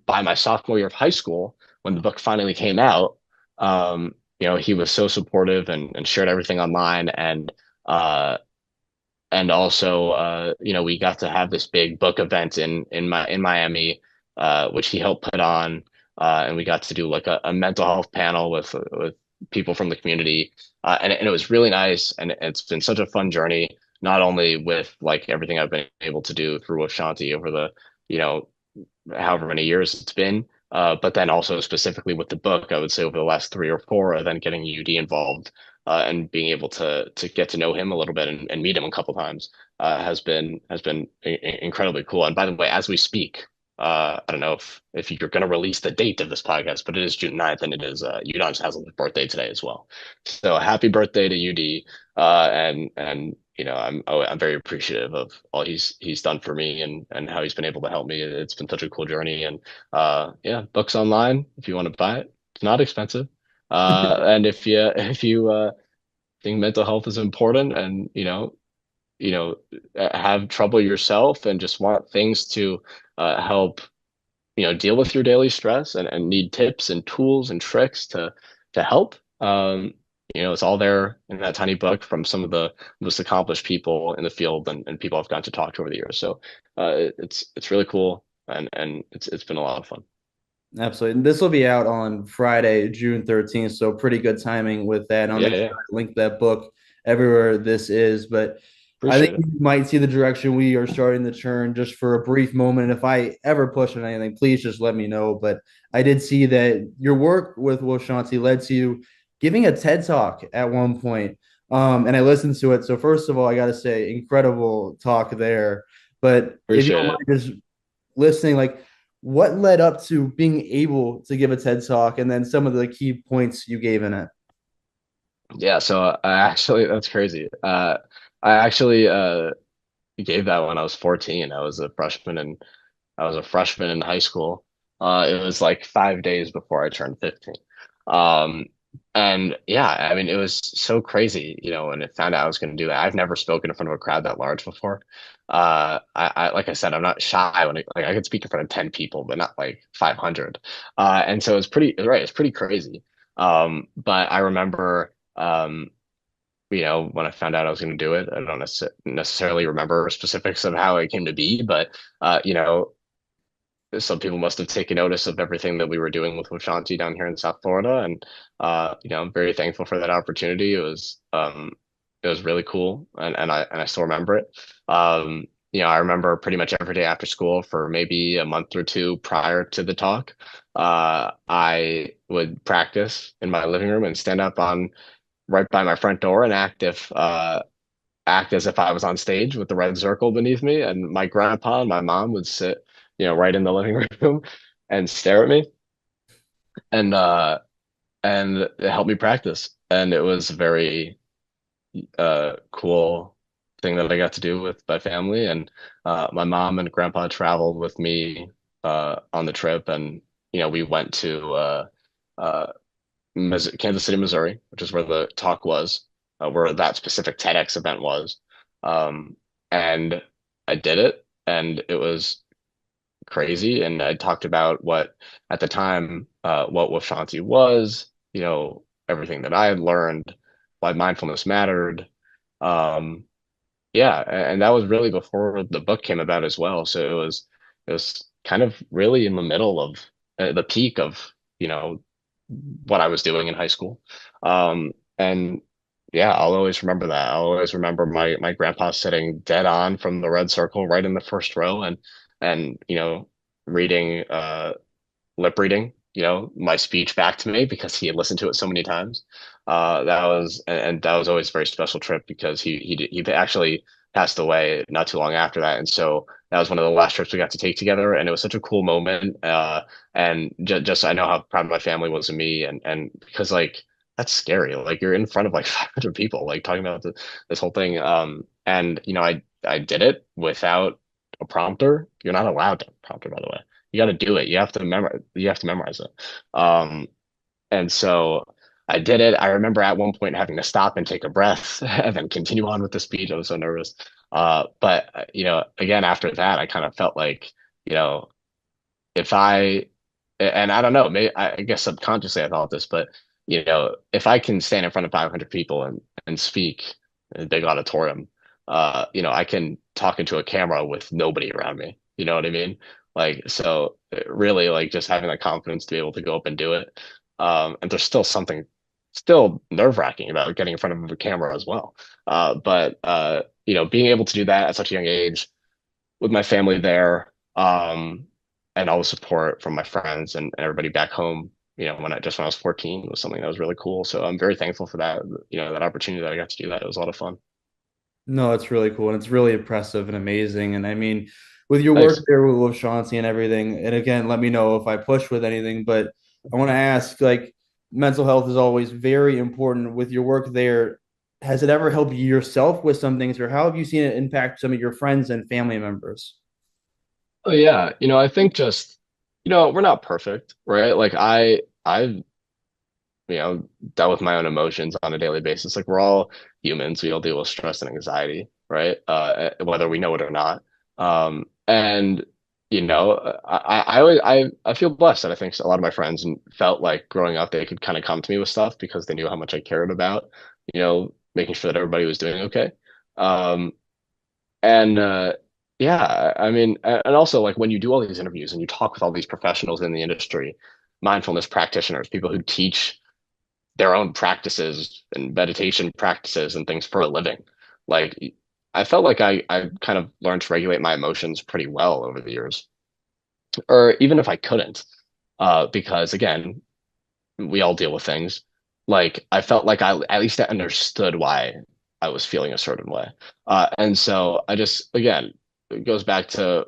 by my sophomore year of high school, when the book finally came out, he was so supportive and shared everything online, and also we got to have this big book event in Miami, which he helped put on. And we got to do like a mental health panel with people from the community, and it was really nice. And it's been such a fun journey, not only with like everything I've been able to do through Ashanti over the you know however many years it's been, but then also specifically with the book, I would say over the last 3 or 4, and then getting UD involved and being able to get to know him a little bit and meet him a couple times has been incredibly cool. And by the way, as we speak. I don't know if you're going to release the date of this podcast, but it is June 9th, and it is Udonis Haslam's birthday today as well. So happy birthday to UD. And I'm very appreciative of all he's done for me and how he's been able to help me. It's been such a cool journey. And yeah, books online if you want to buy it. It's not expensive. And if you think mental health is important and you know have trouble yourself and just want things to help deal with your daily stress and need tips and tools and tricks to help, it's all there in that tiny book from some of the most accomplished people in the field and people I've gotten to talk to over the years. So it's really cool, and it's been a lot of fun. Absolutely. And this will be out on Friday, June 13th. So pretty good timing with that. And I'll Yeah, make sure yeah. I link that book everywhere this is. But I think Appreciate it. you might see the direction we are starting to turn just for a brief moment. If I ever push on anything, please just let me know. But I did see that your work with Will Shanti led to you giving a TED talk at one point. And I listened to it. So first of all, I got to say, incredible talk there. But if you Appreciate don't it. mind just listening, like What led up to being able to give a TED talk, and then some of the key points you gave in it? Yeah, so I actually that's crazy. I actually gave that when I was 14. I was a freshman in high school. It was like 5 days before I turned 15. Um, and yeah, I mean, it was so crazy, when I found out I was going to do that. I've never spoken in front of a crowd that large before. Like I said, I'm not shy like I could speak in front of 10 people, but not like 500. And so it's pretty, right, it's pretty crazy. But I remember, when I found out I was going to do it, I don't necessarily remember specifics of how it came to be, but some people must have taken notice of everything that we were doing with Washanti down here in South Florida, and I'm very thankful for that opportunity. It was really cool, and I still remember it. I remember pretty much every day after school for maybe a month or two prior to the talk, I would practice in my living room and stand up on right by my front door and act as if I was on stage with the red circle beneath me, and my grandpa and my mom would sit, right in the living room and stare at me, and it helped me practice. And it was a very cool thing that I got to do with my family. And my mom and grandpa traveled with me on the trip, and we went to uh, Kansas City, Missouri, which is where the talk was, where that specific TEDx event was. And I did it, and it was crazy. And I talked about at the time, what Washanti was, everything that I had learned, why mindfulness mattered. Um, yeah, and that was really before the book came about as well. So it was kind of really in the middle of the peak of, what I was doing in high school. And yeah, I'll always remember that. I'll always remember my grandpa sitting dead on from the red circle right in the first row, and reading lip reading, my speech back to me because he had listened to it so many times. And that was always a very special trip because he actually passed away not too long after that, and so that was one of the last trips we got to take together, and it was such a cool moment. And just I know how proud my family was of me, and because like that's scary, like you're in front of like 500 people, like talking about this whole thing. And I did it without a prompter. You're not allowed to have a prompter, by the way. You got to do it. You have to memorize it. Um, and so I did it. I remember at one point having to stop and take a breath and then continue on with the speech. I was so nervous. But again, after that, I kind of felt like, you know, if I, and I don't know, maybe I guess subconsciously I thought this, but if I can stand in front of 500 people and speak in a big auditorium, I can talk into a camera with nobody around me. You know what I mean? Like, so really, like just having that confidence to be able to go up and do it. And there's still something still nerve-wracking about getting in front of a camera as well. But being able to do that at such a young age with my family there, and all the support from my friends and everybody back home, when I was 14 was something that was really cool. So I'm very thankful for that, that opportunity that I got to do that. It was a lot of fun. No, it's really cool and it's really impressive and amazing. And I mean, with your work Thanks. there with Shanti and everything, and again, let me know if I push with anything. But I want to ask, like, mental health is always very important. With your work there, has it ever helped you yourself with some things, or how have you seen it impact some of your friends and family members? Oh yeah, I think just, we're not perfect, right? Like I've, dealt with my own emotions on a daily basis. Like we're all humans. We all deal with stress and anxiety, right? Whether we know it or not. And I feel blessed that I think a lot of my friends felt like growing up they could kind of come to me with stuff because they knew how much I cared about, making sure that everybody was doing okay. Um, and yeah, I mean, and also like when you do all these interviews and you talk with all these professionals in the industry, mindfulness practitioners, people who teach their own practices and meditation practices and things for a living. Like I felt like I kind of learned to regulate my emotions pretty well over the years, or even if I couldn't, because again, we all deal with things. Like I felt like I at least I understood why I was feeling a certain way. And so I just again it goes back to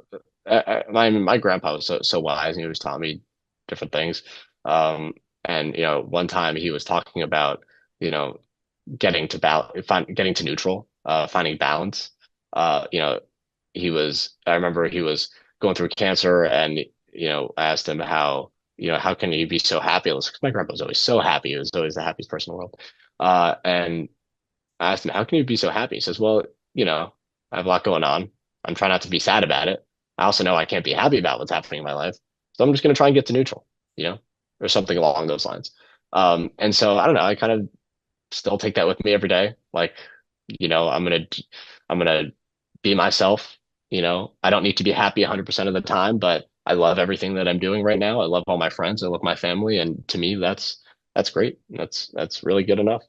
my grandpa was so wise, and he was taught me different things. Um, and one time he was talking about you know getting to neutral, finding balance. You know, I remember he was going through cancer, and I asked him how can you be so happy? 'Cause my grandpa was always so happy. He was always the happiest person in the world. And I asked him, how can you be so happy? He says, well, I have a lot going on. I'm trying not to be sad about it. I also know I can't be happy about what's happening in my life. So I'm just going to try and get to neutral, you know, or something along those lines. And so I don't know, I kind of still take that with me every day. Like, I'm gonna be myself. I don't need to be happy 100% of the time, but I love everything that I'm doing right now. I love all my friends. I love my family, and to me, that's great. That's really good enough.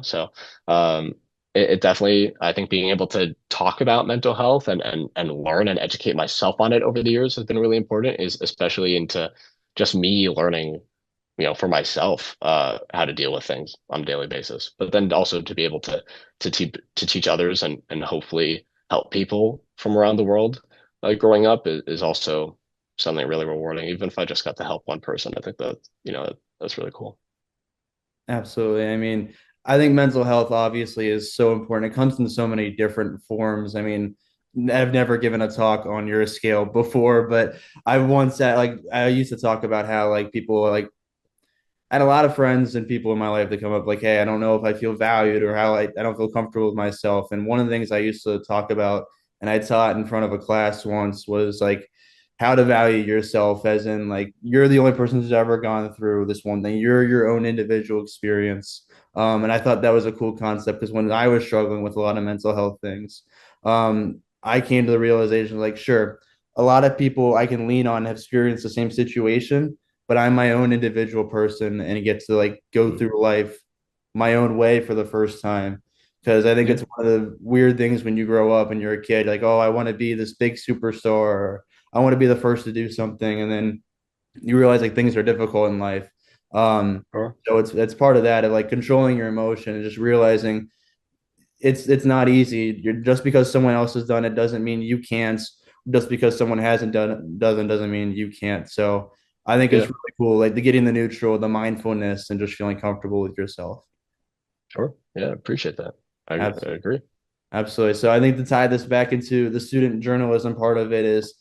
So um, it definitely, I think being able to talk about mental health and learn and educate myself on it over the years has been really important. Is especially into just me learning for myself, how to deal with things on a daily basis, but then also to be able to teach others and hopefully help people from around the world, growing up is also something really rewarding. Even if I just got to help one person, I think that that's really cool. Absolutely. I mean, I think mental health obviously is so important. It comes in so many different forms. I mean, I've never given a talk on your scale before, but I once said, like, I used to talk about how, like, people, like, I had a lot of friends and people in my life that come up like, hey, I don't know if I feel valued or how I don't feel comfortable with myself. And one of the things I used to talk about, and I taught in front of a class once, was like how to value yourself, as in, like, you're the only person who's ever gone through this one thing. You're your own individual experience. And I thought that was a cool concept because when I was struggling with a lot of mental health things, I came to the realization, like, sure, a lot of people I can lean on have experienced the same situation, but I'm my own individual person and get to, like, go through life my own way for the first time. Because I think Yeah, it's one of the weird things when you grow up and you're a kid, like, oh, I want to be this big superstar, or I want to be the first to do something, and then you realize, like, things are difficult in life. sure. So it's part of that, of, like, controlling your emotion and just realizing it's not easy. You're just because someone else has done it doesn't mean you can't. Just because someone hasn't done it doesn't mean you can't. So I think it's Yeah, really cool, like the getting the neutral, the mindfulness, and just feeling comfortable with yourself. sure. Yeah, appreciate that. I Absolutely. agree. Absolutely. So I think to tie this back into the student journalism part of it is,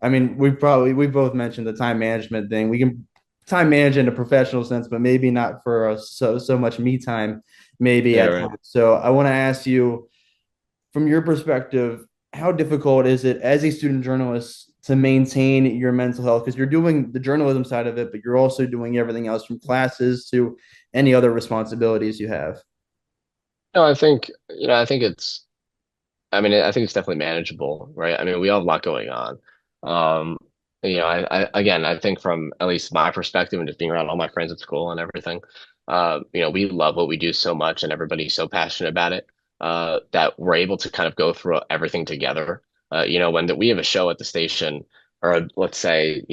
I mean, we both mentioned the time management thing. We can time manage in a professional sense, but maybe not for us so much me time, maybe Yeah, at right. times. So I want to ask you, from your perspective, how difficult is it as a student journalist to maintain your mental health? Because you're doing the journalism side of it, but you're also doing everything else from classes to any other responsibilities you have. No, I think I think it's definitely manageable, right? I mean, we all have a lot going on. Um, again, I think from at least my perspective and just being around all my friends at school and everything, we love what we do so much and everybody's so passionate about it, that we're able to kind of go through everything together. We have a show at the station, or let's say,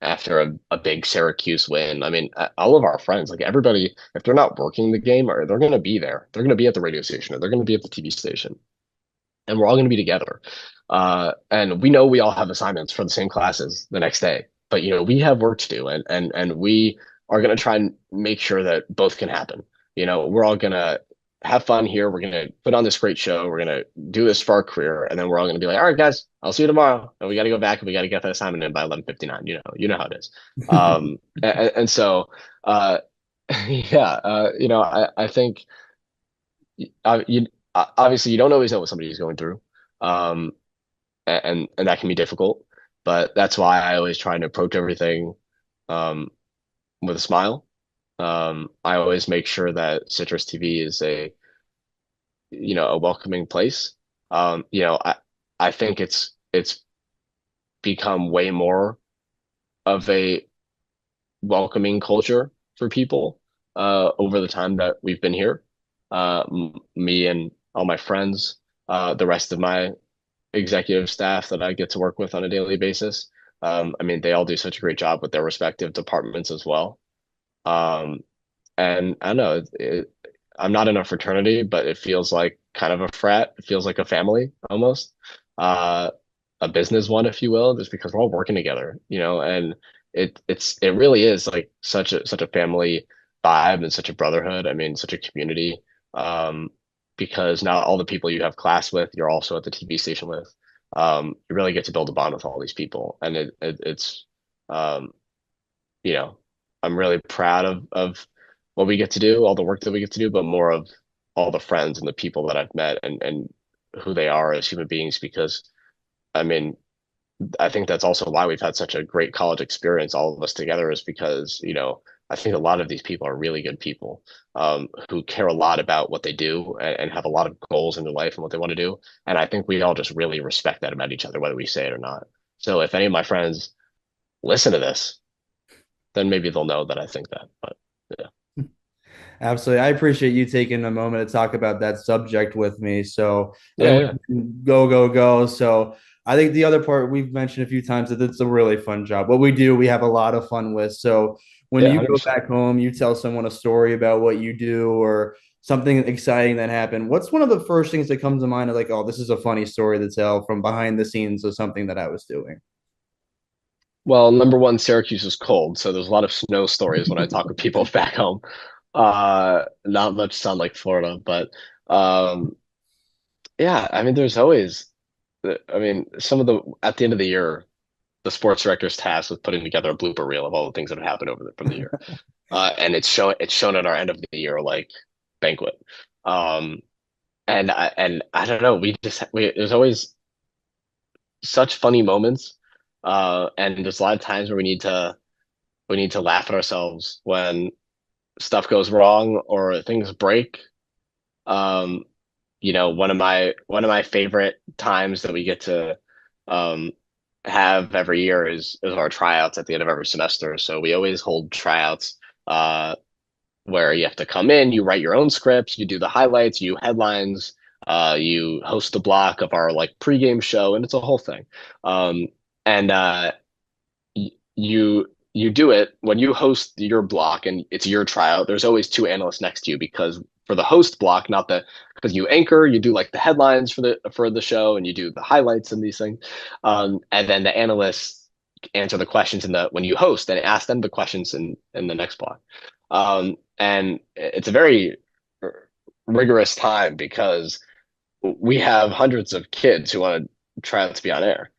after a big Syracuse win, I mean, all of our friends, like everybody, if they're not working the game, or they're going to be there, they're going to be at the radio station, or they're going to be at the TV station, and we're all going to be together. And we know we all have assignments for the same classes the next day, but we have work to do, and we are going to try and make sure that both can happen. We're all going to have fun here. We're going to put on this great show. We're going to do this for our career, and then we're all going to be like, all right, guys, I'll see you tomorrow. And we got to go back and we got to get that assignment in by 11:59. You know how it is. And so, uh, yeah, I think you obviously you don't always know what somebody is going through, um, and that can be difficult. But that's why I always try and approach everything, um, with a smile. I always make sure that Citrus TV is a welcoming place. I think it's become way more of a welcoming culture for people, over the time that we've been here. Me and all my friends, the rest of my executive staff that I get to work with on a daily basis. I mean, they all do such a great job with their respective departments as well. Um, and I don't know, I'm not in a fraternity, but it feels like kind of a frat. It feels like a family almost. Uh, a business one, if you will, just because we're all working together, and it really is like such a family vibe and such a brotherhood. I mean, such a community. Um, because not all the people you have class with, you're also at the TV station with. You really get to build a bond with all these people, and it's um, you know, I'm really proud of what we get to do, all the work that we get to do, but more of all the friends and the people that I've met and who they are as human beings. Because I mean, I think that's also why we've had such a great college experience, all of us together, is because, I think a lot of these people are really good people, who care a lot about what they do and have a lot of goals in their life and what they want to do. And I think we all just really respect that about each other, whether we say it or not. So if any of my friends listen to this, then maybe they'll know that I think that. But yeah. Absolutely. I appreciate you taking a moment to talk about that subject with me. So, Yeah, and yeah. go, go, go. So, I think the other part we've mentioned a few times that it's a really fun job. What we do, we have a lot of fun with. So, when Yeah, you go 100%. back home, you tell someone a story about what you do or something exciting that happened. What's one of the first things that comes to mind of like, oh, this is a funny story to tell from behind the scenes of something that I was doing? Well, number one, Syracuse is cold, so there's a lot of snow stories when I talk with people back home. Not much sun like Florida, but um, yeah, I mean, there's always, I mean, some of the at the end of the year, the sports director's tasked with putting together a blooper reel of all the things that have happened from the year, and it's shown at our end of the year like banquet, um, and I don't know, there's always such funny moments, and there's a lot of times where we need to laugh at ourselves when stuff goes wrong or things break. Um, one of my favorite times that we get to um, have every year is our tryouts at the end of every semester. So we always hold tryouts where you have to come in, you write your own scripts, you do the highlights, you headlines, you host the block of our like pregame show, and it's a whole thing. And you do it when you host your block and it's your tryout. There's always two analysts next to you because for the host block, not the because you anchor, you do like the headlines for the show and you do the highlights and these things, and then the analysts answer the questions in the when you host and ask them the questions in the next block, and it's a very rigorous time because we have hundreds of kids who want to try out to be on air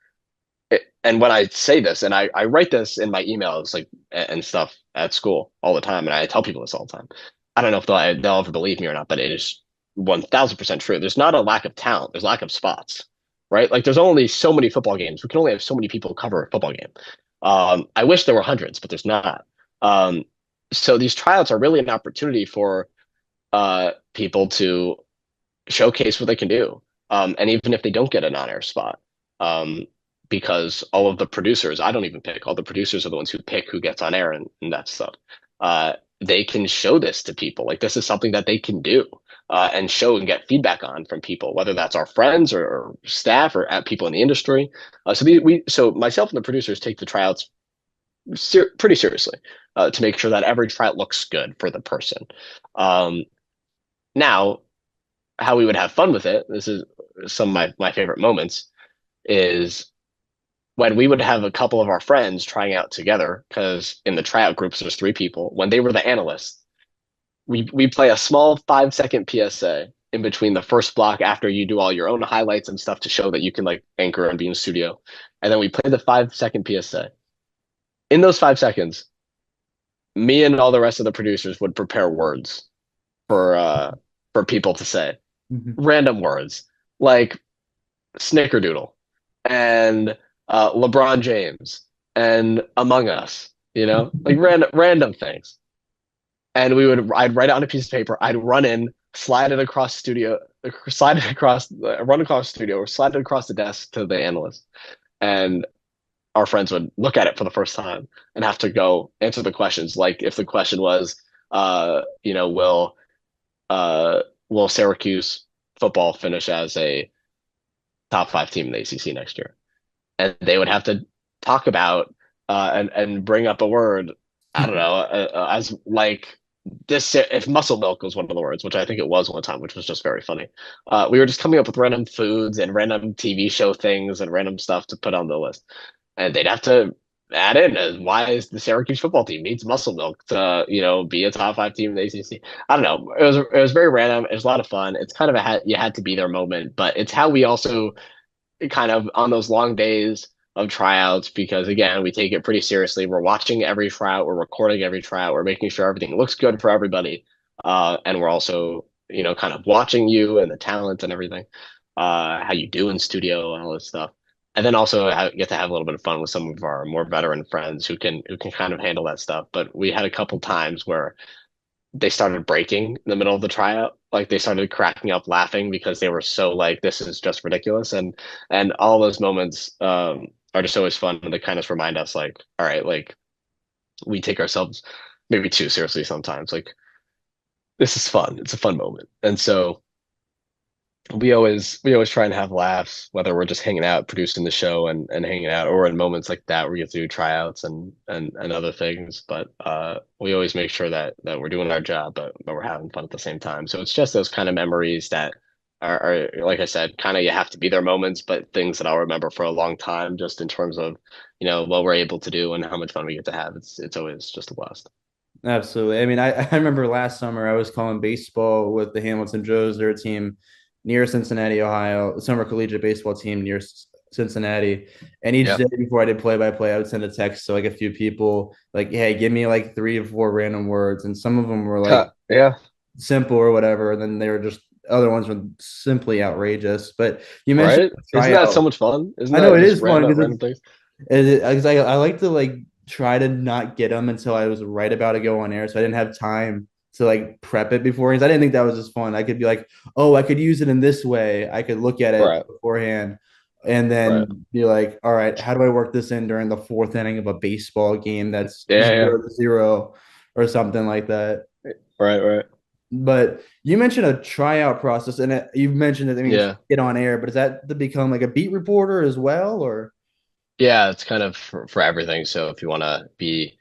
and when I say this, and I write this in my emails, like and stuff at school all the time, and I tell people this all the time. I don't know if they'll ever believe me or not, but it is 1,000% true. There's not a lack of talent. There's lack of spots, right? Like there's only so many football games. We can only have so many people cover a football game. I wish there were hundreds, but there's not. Um, so these tryouts are really an opportunity for people to showcase what they can do. And even if they don't get an on-air spot, um, because all of the producers, I don't even pick, all the producers are the ones who pick who gets on air and that stuff. They can show this to people. Like this is something that they can do and show and get feedback on from people, whether that's our friends or staff or at people in the industry. So myself and the producers take the tryouts pretty seriously to make sure that every tryout looks good for the person. Um, now, how we would have fun with it, this is some of my favorite moments, is when we would have a couple of our friends trying out together, because in the tryout groups there's three people, when they were the analysts, we play a small 5 second PSA in between the first block after you do all your own highlights and stuff to show that you can like anchor and be in the studio. And then we play the 5 second PSA. In those 5 seconds, me and all the rest of the producers would prepare words for uh for people to say. Random words like snickerdoodle and LeBron James and Among Us, like random things. And I'd write it on a piece of paper. I'd run in, slide it across studio, slide it across, run across studio, or slide it across the desk to the analyst. And our friends would look at it for the first time and have to go answer the questions. Like if the question was, will uh, will Syracuse football finish as a top five team in the ACC next year? And they would have to talk about and bring up a word. I don't know, as like this if muscle milk was one of the words, which I think it was one time, which was just very funny. We were just coming up with random foods and random TV show things and random stuff to put on the list, and they'd have to add in why is the Syracuse football team needs muscle milk to be a top 5 team in the ACC. I don't know. It was very random. It was a lot of fun. It's kind of you had to be their moment, but it's how we also kind of on those long days of tryouts because again we take it pretty seriously. We're watching every tryout, we're recording every tryout, we're making sure everything looks good for everybody, and we're also kind of watching you and the talent and everything, how you do in studio and all this stuff, and then also get to have a little bit of fun with some of our more veteran friends who can kind of handle that stuff. But we had a couple times where they started breaking in the middle of the tryout. Like they started cracking up laughing because they were so like, this is just ridiculous. And all those moments are just always fun. And they kind of remind us like, all right, like we take ourselves maybe too seriously sometimes. Like this is fun. It's a fun moment. And so we always try and have laughs, whether we're just hanging out, producing the show and hanging out, or in moments like that where we get to do tryouts and other things. But we always make sure that we're doing our job, but we're having fun at the same time. So it's just those kind of memories that are like I said, kind of you have to be their moments, but things that I'll remember for a long time, just in terms of what we're able to do and how much fun we get to have. It's always just a blast. Absolutely. I mean, I remember last summer I was calling baseball with the Hamilton Joes, their team near Cincinnati, Ohio, summer collegiate baseball team near Cincinnati. And each Yeah. day before I did play by play, I would send a text to like a few people, like, hey, give me like 3 or 4 random words. And some of them were like Yeah. simple or whatever. And then they were just other ones were simply outrageous. But you mentioned Right? Isn't that so tryout. much fun? Isn't I know that it just is fun random things? because I like to like try to not get them until I was right about to go on air, so I didn't have time to like prep it before. Because I didn't think that was as fun. I could be like, oh, I could use it in this way. I could look at it Right. beforehand, and Right. then be like, all right, how do I work this in during the 4th inning of a baseball game that's Yeah, yeah. 0-0 or something like that. Right, right. But you mentioned a tryout process, and you've mentioned that I mean, Yeah. get on air, but is that to become like a beat reporter as well, or? Yeah, it's kind of for everything. So if you want to be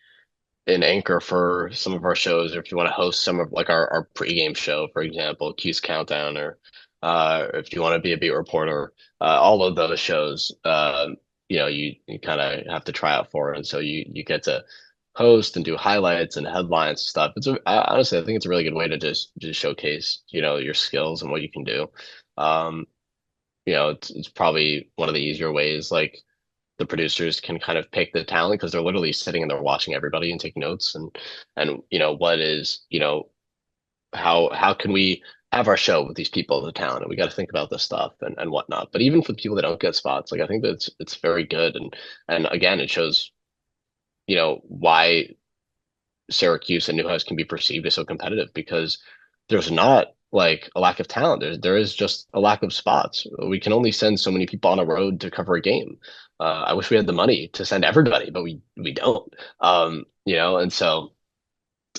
an anchor for some of our shows, or if you want to host some of like our pregame show, for example, Q's Countdown, or if you want to be a beat reporter, all of those shows, you kind of have to try out for. And so you get to host and do highlights and headlines and stuff. Honestly, I think it's a really good way to just showcase, your skills and what you can do. Um, it's probably one of the easier ways. Like the producers can kind of pick the talent because they're literally sitting and they're watching everybody and taking notes and what is how can we have our show with these people the talent, and we got to think about this stuff and whatnot. But even for the people that don't get spots, like I think that it's very good, and again it shows why Syracuse and Newhouse can be perceived as so competitive because there's not like a lack of talent. There is just a lack of spots. We can only send so many people on a road to cover a game. I wish we had the money to send everybody, but we don't. And so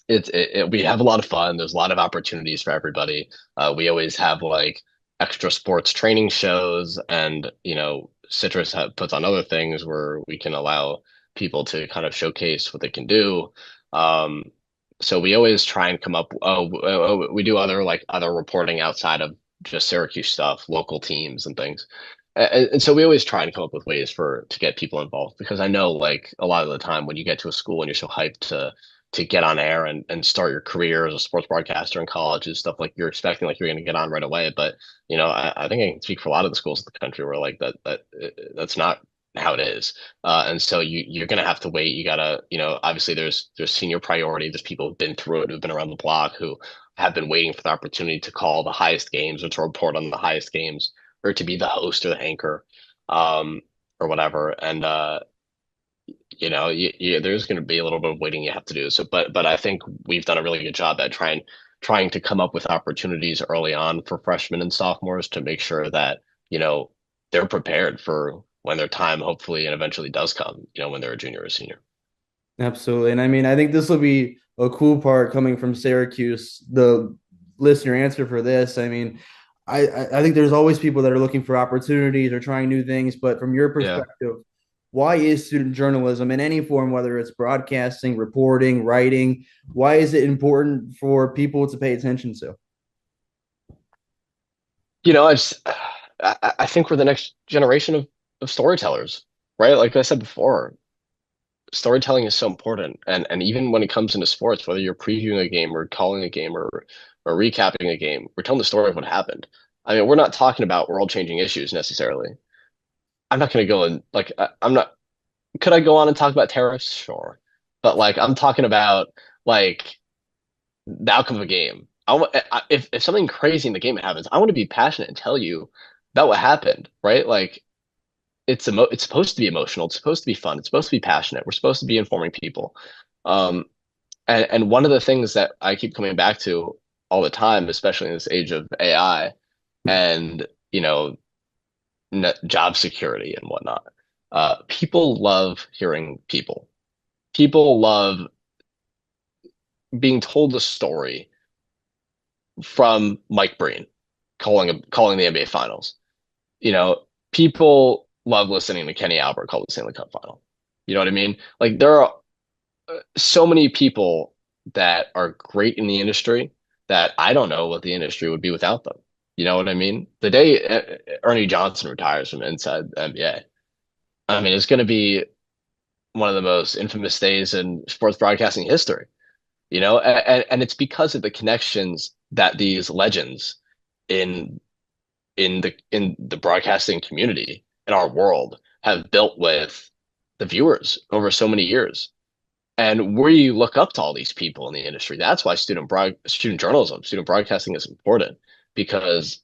we have a lot of fun. There's a lot of opportunities for everybody. We always have like extra sports training shows, and Citrus puts on other things where we can allow people to kind of showcase what they can do. Um, so we always try and come up. We do other reporting outside of just Syracuse stuff, local teams and things. And so we always try and come up with ways to get people involved because I know like a lot of the time when you get to a school and you're so hyped to get on air and start your career as a sports broadcaster in college and stuff, like you're expecting like you're going to get on right away. But I think I can speak for a lot of the schools in the country where like that's not how it is. And so you're going to have to wait. You gotta, obviously there's senior priority. There's people who've been through it, who've been around the block, who have been waiting for the opportunity to call the highest games or to report on the highest games or to be the host or the anchor, um, or whatever. And there's going to be a little bit of waiting you have to do. So, but I think we've done a really good job at trying to come up with opportunities early on for freshmen and sophomores to make sure that they're prepared for when their time hopefully and eventually does come. When they're a junior or senior. Absolutely. And I mean, I think this will be a cool part coming from Syracuse. The listener answer for this, I mean, I think there's always people that are looking for opportunities or trying new things, but from your Yeah. perspective, why is student journalism in any form, whether it's broadcasting, reporting, writing, why is it important for people to pay attention to? You know, I think we're the next generation of storytellers, right? Like I said before, storytelling is so important. And even when it comes into sports, whether you're previewing a game or calling a game or recapping a game, we're telling the story of what happened. I mean, we're not talking about world-changing issues necessarily. I'm not going to go and like I'm not. Could I go on and talk about tariffs? Sure, but like I'm talking about like the outcome of a game. If something crazy in the game happens, I want to be passionate and tell you about what happened, right? Like it's supposed to be emotional, it's supposed to be fun, it's supposed to be passionate. We're supposed to be informing people. Um, and one of the things that I keep coming back to all the time, especially in this age of AI and job security and whatnot, people love hearing people. People love being told a story from Mike Breen calling the NBA Finals. You know, people love listening to Kenny Albert call the Stanley Cup Final. You know what I mean? Like there are so many people that are great in the industry that I don't know what the industry would be without them. You know what I mean? The day Ernie Johnson retires from inside the NBA, I mean, it's going to be one of the most infamous days in sports broadcasting history. And it's because of the connections that these legends in in the broadcasting community in our world have built with the viewers over so many years. And we look up to all these people in the industry. That's why student journalism, student broadcasting is important because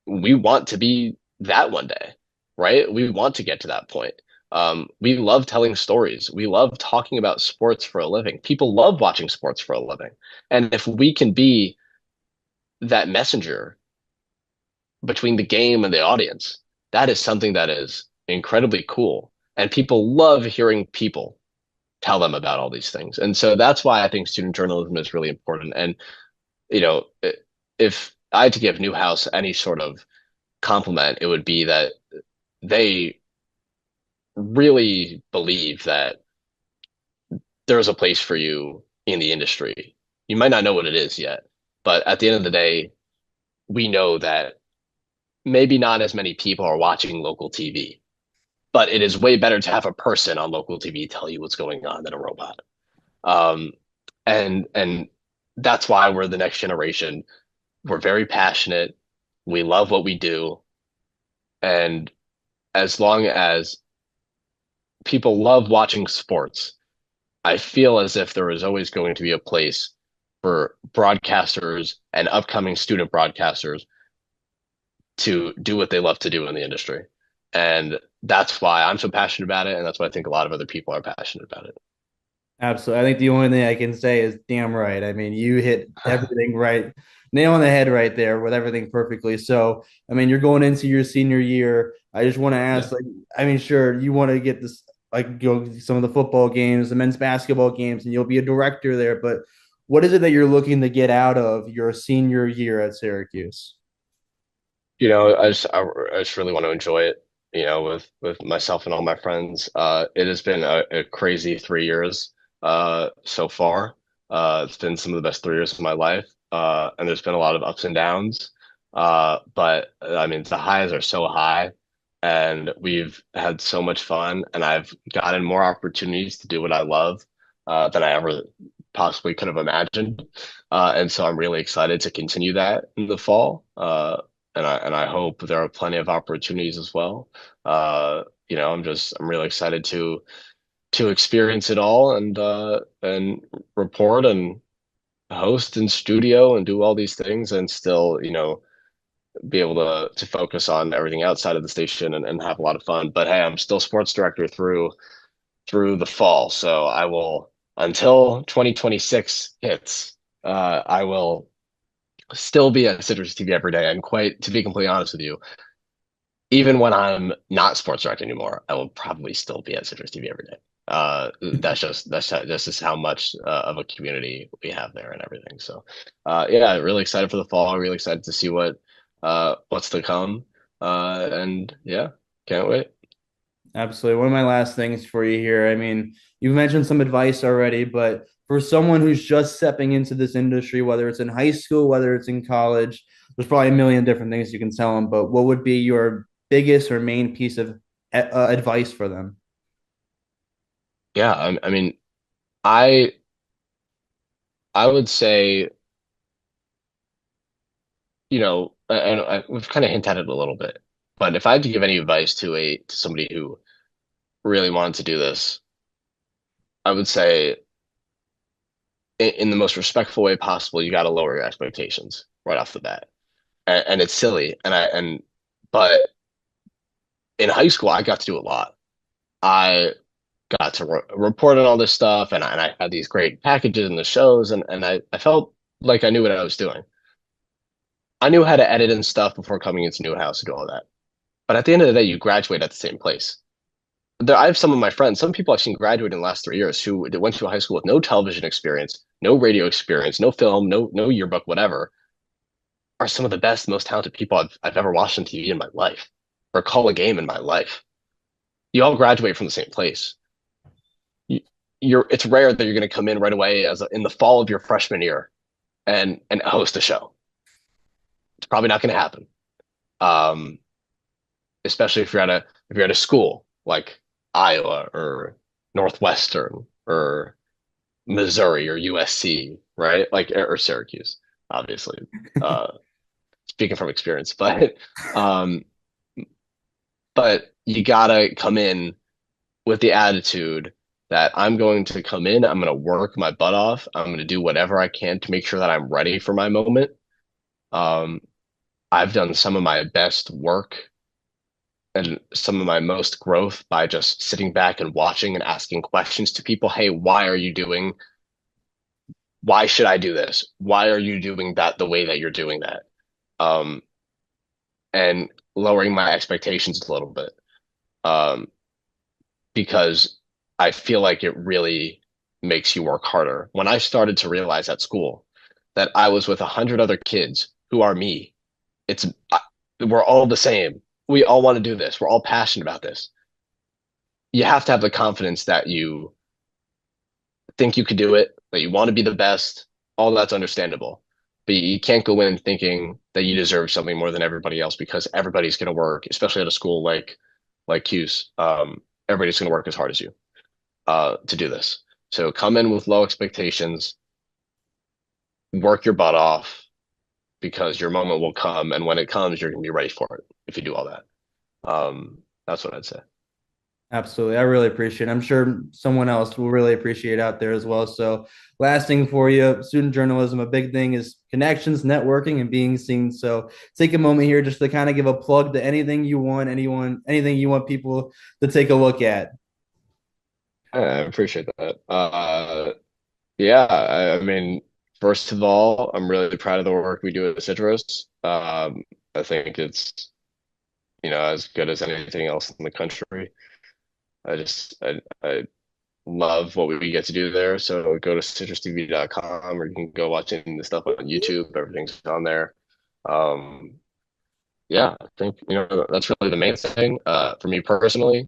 we want to be that one day, right? We want to get to that point. We love telling stories. We love talking about sports for a living. People love watching sports for a living. And if we can be that messenger between the game and the audience, that is something that is incredibly cool. And people love hearing people tell them about all these things. And so that's why I think student journalism is really important. And, you know, if I had to give Newhouse any sort of compliment, it would be that they really believe that there's a place for you in the industry. You might not know what it is yet, but at the end of the day, we know that maybe not as many people are watching local TV, but it is way better to have a person on local TV tell you what's going on than a robot. Um, and that's why we're the next generation. We're very passionate. We love what we do. And as long as people love watching sports, I feel as if there is always going to be a place for broadcasters and upcoming student broadcasters to do what they love to do in the industry. And that's why I'm so passionate about it. And that's why I think a lot of other people are passionate about it. Absolutely. I think the only thing I can say is damn right. I mean, you hit everything right, nail on the head right there with everything perfectly. So, I mean, you're going into your senior year. I just want to Yeah. ask, like, I mean, sure, you want to get this, like, go to some of the football games, the men's basketball games, and you'll be a director there. But what is it that you're looking to get out of your senior year at Syracuse? I just really want to enjoy it, with myself and all my friends. It has been a crazy 3 years so far. It's been some of the best 3 years of my life. And there's been a lot of ups and downs. But I mean, the highs are so high and we've had so much fun and I've gotten more opportunities to do what I love than I ever possibly could have imagined. And so I'm really excited to continue that in the fall. And I hope there are plenty of opportunities as well. I'm really excited to experience it all and report and host in studio and do all these things and still, be able to focus on everything outside of the station and have a lot of fun. But hey, I'm still sports director through the fall. So I will until 2026 hits, I will still be at Citrus TV every day. And quite to be completely honest with you, even when I'm not sports director anymore, I will probably still be at Citrus TV every day. That's just how much of a community we have there and everything. So, yeah, really excited for the fall. Really excited to see what's to come. And yeah, can't wait. Absolutely. One of my last things for you here. I mean, you've mentioned some advice already, but for someone who's just stepping into this industry, whether it's in high school, whether it's in college, there's probably a million different things you can tell them. But what would be your biggest or main piece of advice for them? Yeah, I mean, I I would say, we've kind of hinted at it a little bit, but if I had to give any advice to somebody who really wanted to do this, I would say in the most respectful way possible, you got to lower your expectations right off the bat. And it's silly, but in high school, I got to do a lot. I got to report on all this stuff, and I had these great packages and the shows, and I felt like I knew what I was doing. I knew how to edit and stuff before coming into new house and do all that. But at the end of the day, you graduate at the same place. I have some of my friends, some people I've seen graduate in the last 3 years who went to a high school with no television experience, no radio experience, no film, no yearbook, whatever, are some of the best, most talented people I've ever watched on TV in my life or call a game in my life. You all graduate from the same place. You, it's rare that you're going to come in right away in the fall of your freshman year and host a show. It's probably not going to happen. Um, Especially if you're at a school like Iowa or Northwestern or Missouri or USC, right? Like or Syracuse, obviously. Uh, Speaking from experience, um, but you gotta come in with the attitude that I'm going to come in, I'm going to work my butt off, I'm going to do whatever I can to make sure that I'm ready for my moment. Um, I've done some of my best work and some of my most growth by just sitting back and watching and asking questions to people. Hey, why should I do this? Why are you doing that the way that you're doing that? Um, and lowering my expectations a little bit. Um, because I feel like it really makes you work harder. When I started to realize at school that I was with 100 other kids who are me, it's we're all the same. We all want to do this. We're all passionate about this. You have to have the confidence that you think you could do it, that you want to be the best. All that's understandable. But you can't go in thinking that you deserve something more than everybody else because everybody's going to work, especially at a school like Cuse. Everybody's going to work as hard as you to do this. So come in with low expectations, work your butt off because your moment will come, and when it comes, you're going to be ready for it if you do all that. That's what I'd say. Absolutely. I really appreciate it. I'm sure someone else will really appreciate it out there as well. So, last thing for you, student journalism, a big thing is connections, networking, and being seen. So, take a moment here just to kind of give a plug to anything you want, anything you want people to take a look at. I appreciate that. Yeah, I mean, first of all, I'm really proud of the work we do at Citrus. I think it's, as good as anything else in the country. I love what we get to do there. So go to citrustv.com or you can go watch any of the stuff on YouTube. Everything's on there. Um, yeah, I think, that's really the main thing. For me personally,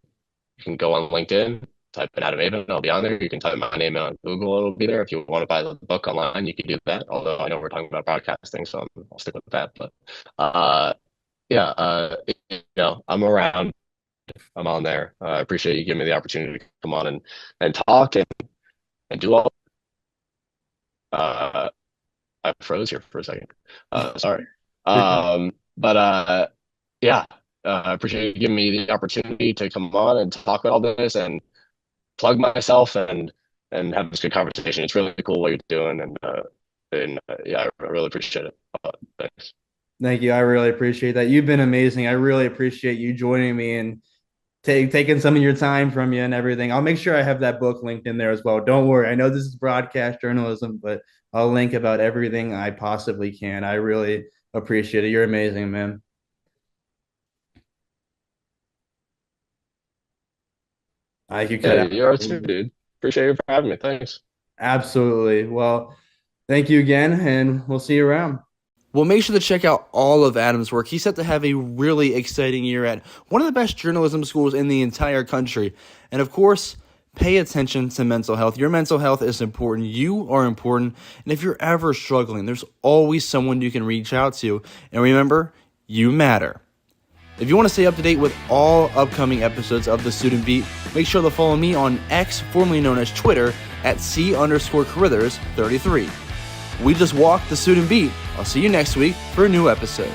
you can go on LinkedIn, type in Adam Avin, I'll be on there. You can type my name in on Google, it'll be there. If you want to buy the book online, you can do that. Although I know we're talking about broadcasting, so I'll stick with that. But yeah, I'm around. I'm on there. I appreciate you giving me the opportunity to come on and talk and do all. Uh, I froze here for a second. Sorry. But yeah, I appreciate you giving me the opportunity to come on and talk about all this and plug myself and have this good conversation. It's really cool what you're doing, and yeah, I really appreciate it. Thanks. Thank you. I really appreciate that. You've been amazing. I really appreciate you joining me and taking some of your time from you and everything. I'll make sure I have that book linked in there as well. Don't worry. I know this is broadcast journalism, but I'll link about everything I possibly can. I really appreciate it. You're amazing, man. You cut Yeah, out. you are too, dude. Appreciate you for having me. Thanks. Absolutely. Well, thank you again, and we'll see you around. Well, make sure to check out all of Adam's work. He's set to have a really exciting year at one of the best journalism schools in the entire country. And of course, pay attention to mental health. Your mental health is important. You are important. And if you're ever struggling, there's always someone you can reach out to. And remember, you matter. If you want to stay up to date with all upcoming episodes of The Student Beat, make sure to follow me on X, formerly known as Twitter, at C_Carithers33. We just walked The Student Beat. I'll see you next week for a new episode.